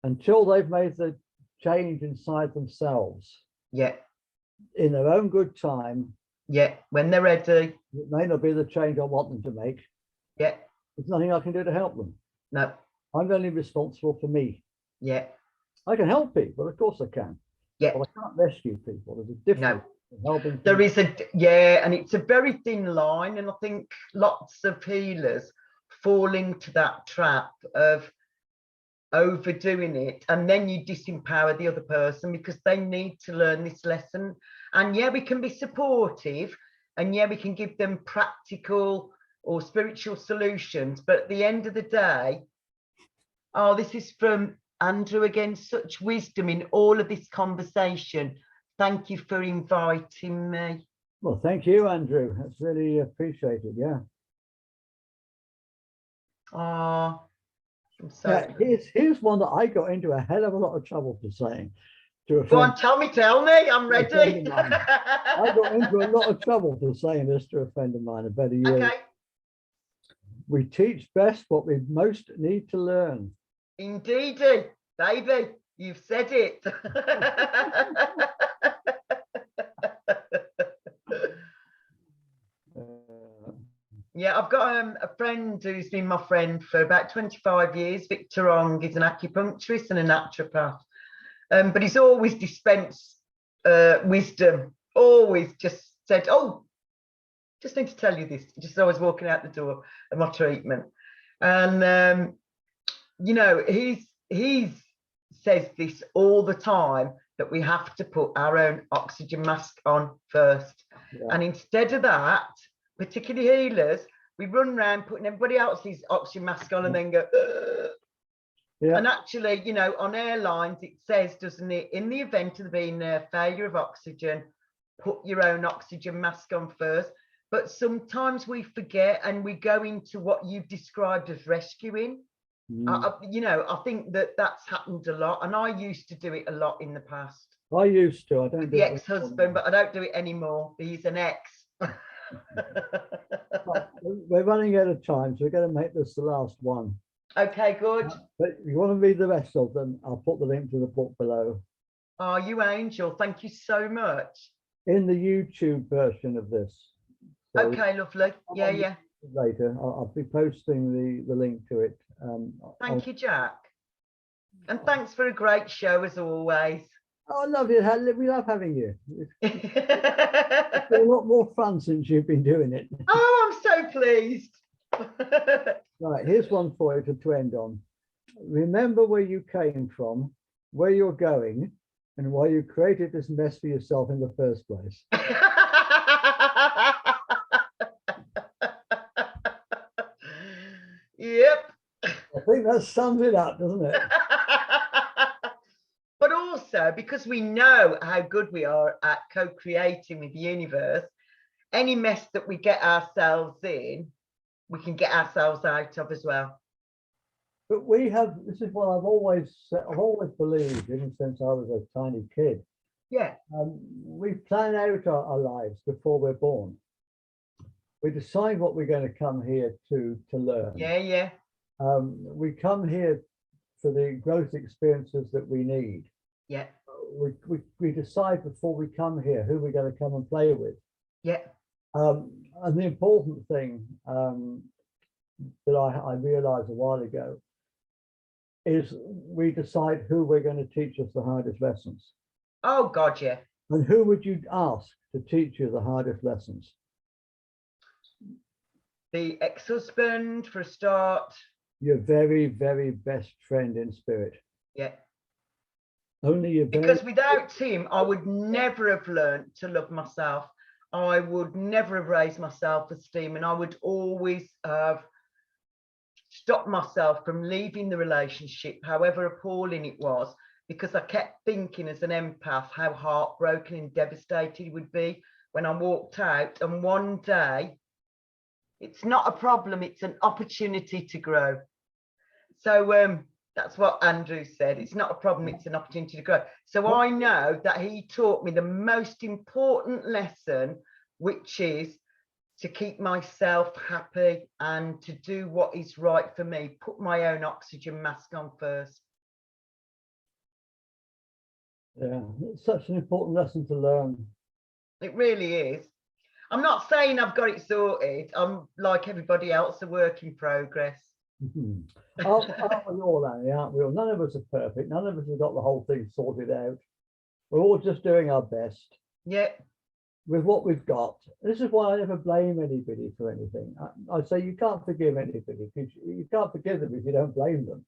Until they've made the change inside themselves. Yeah. In their own good time. Yeah, when they're ready. It may not be the change I want them to make. Yeah. There's nothing I can do to help them. No. I'm only responsible for me. Yeah. I can help people, of course I can. Yeah. But I can't rescue people. There's a difference. No. There is and it's a very thin line, and I think lots of healers fall into that trap of overdoing it, and then you disempower the other person because they need to learn this lesson. And yeah, we can be supportive, and yeah, we can give them practical or spiritual solutions, but at the end of the day, this is from Andrew again, such wisdom in all of this conversation. Thank you for inviting me. Well, thank you, Andrew. That's really appreciated. Yeah. Oh, I'm so Yeah, here's one that I got into a hell of a lot of trouble for saying to a Go friend. on, tell me, I'm A friend ready. of mine. I got into a lot of trouble for saying this to a friend of mine about a year. Okay. We teach best what we most need to learn. Indeedy, baby, you've said it. Yeah, I've got a friend who's been my friend for about 25 years. Victor Ong is an acupuncturist and a naturopath. But he's always dispensed wisdom, always just said, oh, just need to tell you this, just as I was walking out the door of my treatment. And, you know, he's says this all the time, that we have to put our own oxygen mask on first. Yeah. And instead of that, particularly healers, we run around putting everybody else's oxygen mask on and then go, ugh. Yeah. And actually, you know, on airlines, it says, doesn't it, in the event of there being a failure of oxygen, put your own oxygen mask on first. But sometimes we forget and we go into what you've described as rescuing. You know, I think that's happened a lot, and I used to do it a lot in the past. I used to. I don't do the ex-husband, but I don't do it anymore. He's an ex. We're running out of time, so we're going to make this the last one. Okay, good. But if you want to read the rest of them, I'll put the link to the book below. Oh, you angel. Thank you so much. In the YouTube version of this. So okay, lovely. Yeah. Later, I'll be posting the link to it. Thank you, Jack. And thanks for a great show as always. Oh, I love it. We love having you. It's been a lot more fun since you've been doing it. Oh, I'm so pleased. Right, here's one for you to end on. Remember where you came from, where you're going, and why you created this mess for yourself in the first place. Yep. I think that sums it up, doesn't it? But also, because we know how good we are at co-creating with the universe, any mess that we get ourselves in, we can get ourselves out of as well. But we have, this is what I've always believed, even since I was a tiny kid. Yeah. We plan out our lives before we're born. We decide what we're going to come here to learn. Yeah. We come here for the growth experiences that we need. Yeah. We decide before we come here who we're going to come and play with. Yeah. And the important thing that I realized a while ago is we decide who we're going to teach us the hardest lessons. Oh God, yeah. And who would you ask to teach you the hardest lessons? The ex-husband, for a start. Your very, very best friend in spirit. Yeah. Only your because without him, I would never have learned to love myself. I would never have raised my self-esteem, and I would always have stopped myself from leaving the relationship, however appalling it was, because I kept thinking as an empath how heartbroken and devastated it would be when I walked out. And one day, it's not a problem, it's an opportunity to grow. So that's what Andrew said. It's not a problem, it's an opportunity to grow. So I know that he taught me the most important lesson, which is to keep myself happy and to do what is right for me. Put my own oxygen mask on first. Yeah, it's such an important lesson to learn. It really is. I'm not saying I've got it sorted. I'm like everybody else, a work in progress. Aren't we all, Annie, aren't we all? None of us are perfect. None of us have got the whole thing sorted out. We're all just doing our best. Yeah. With what we've got. This is why I never blame anybody for anything. I say you can't forgive anybody because you can't forgive them if you don't blame them.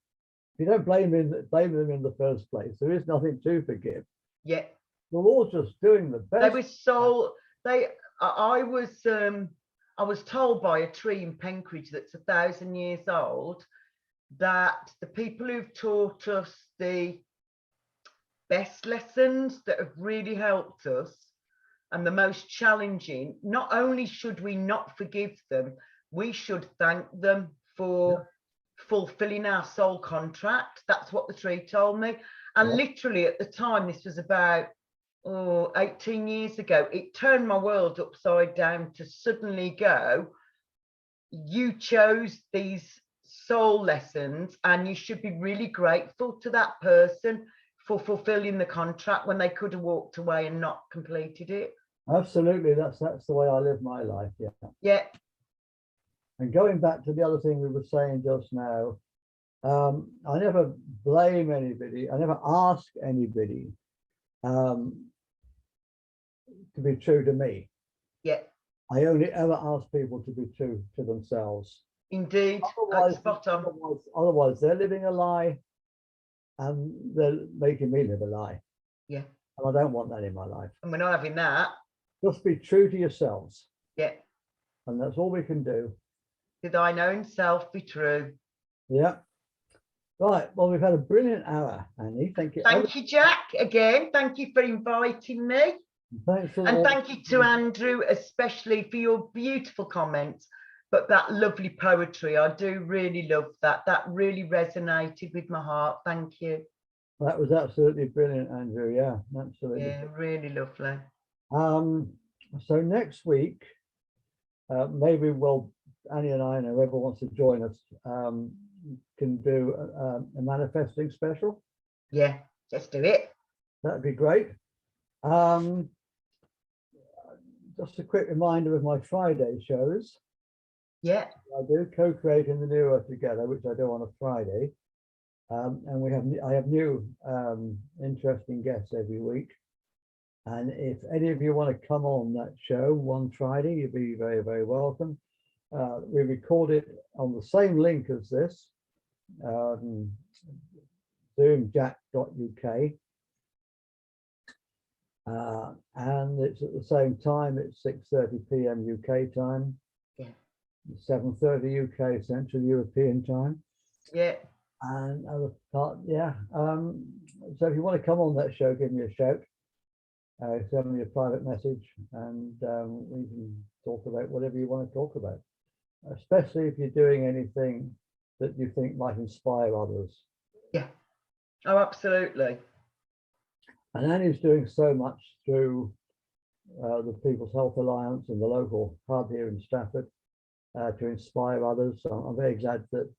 If you don't blame them in the first place, there is nothing to forgive. Yeah. We're all just doing the best. They were so I was told by a tree in Penkridge that's 1,000 years old that the people who've taught us the best lessons that have really helped us and the most challenging. Not only should we not forgive them, we should thank them for fulfilling our soul contract. That's what the tree told me. And literally at the time, this was about 18 years ago, it turned my world upside down to suddenly go, you chose these soul lessons and you should be really grateful to that person for fulfilling the contract when they could have walked away and not completed it. Absolutely, that's the way I live my life. Yeah. And going back to the other thing we were saying just now, I never blame anybody. I never ask anybody to be true to me. Yeah. I only ever ask people to be true to themselves. Indeed. Otherwise, Spot on. otherwise they're living a lie and they're making me live a lie. Yeah. And I don't want that in my life. And we're not having that. Just be true to yourselves. Yeah. And that's all we can do. To thine own self be true. Yeah. Right. Well, we've had a brilliant hour, Annie. Thank you. Thank you, Jack. Again, thank you for inviting me. Thanks for and thank you to Andrew, especially for your beautiful comments, but that lovely poetry. I do really love that. That really resonated with my heart. Thank you. That was absolutely brilliant, Andrew. Yeah, absolutely. Yeah, really lovely. So next week, maybe Annie and I, and whoever wants to join us, can do a manifesting special. Yeah, let's do it. That'd be great. Just a quick reminder of my Friday shows. Yeah. I do co-creating the new earth together, which I do on a Friday. And I have new interesting guests every week. And if any of you want to come on that show one Friday, you'll be very, very welcome. We record it on the same link as this, zoomjack.uk. And it's at the same time. It's 6:30 p.m. UK time. Yeah. 7:30 UK Central European time. Yeah. And other part, yeah. So if you want to come on that show, give me a shout. Send me a private message, and we can talk about whatever you want to talk about. Especially if you're doing anything that you think might inspire others. Yeah. Oh, absolutely. And Annie's doing so much through the People's Health Alliance and the local hub here in Stafford to inspire others. So I'm very glad that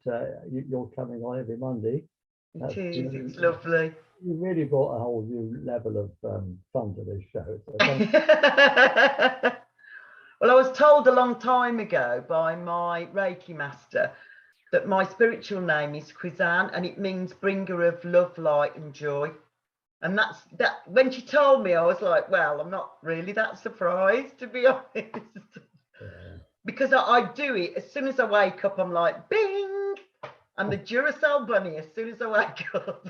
you're coming on every Monday. It is, it's lovely. You really brought a whole new level of fun to this show. So well, I was told a long time ago by my Reiki master that my spiritual name is Krizan, and it means bringer of love, light and joy. And that's that. When she told me, I was like, well, I'm not really that surprised, to be honest. Because I do it as soon as I wake up. I'm like, bing, I'm the Duracell bunny as soon as I wake up.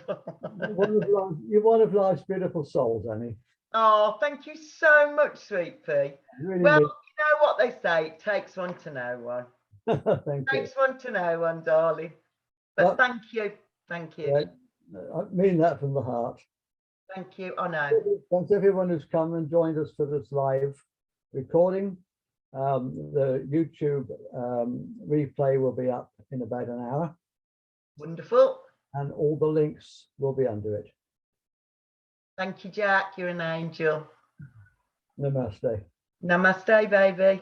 You're one of life's beautiful souls, Annie. Oh, thank you so much, sweet pea. Really well, you know what they say, it takes one to know one. Thank takes you. one to know one, darling. But thank you. Thank you. Yeah, I mean that from the heart. Thank you. I know. Thanks everyone who's come and joined us for this live recording. The YouTube replay will be up in about an hour. Wonderful. And all the links will be under it. Thank you, Jack. You're an angel. Namaste. Namaste, baby.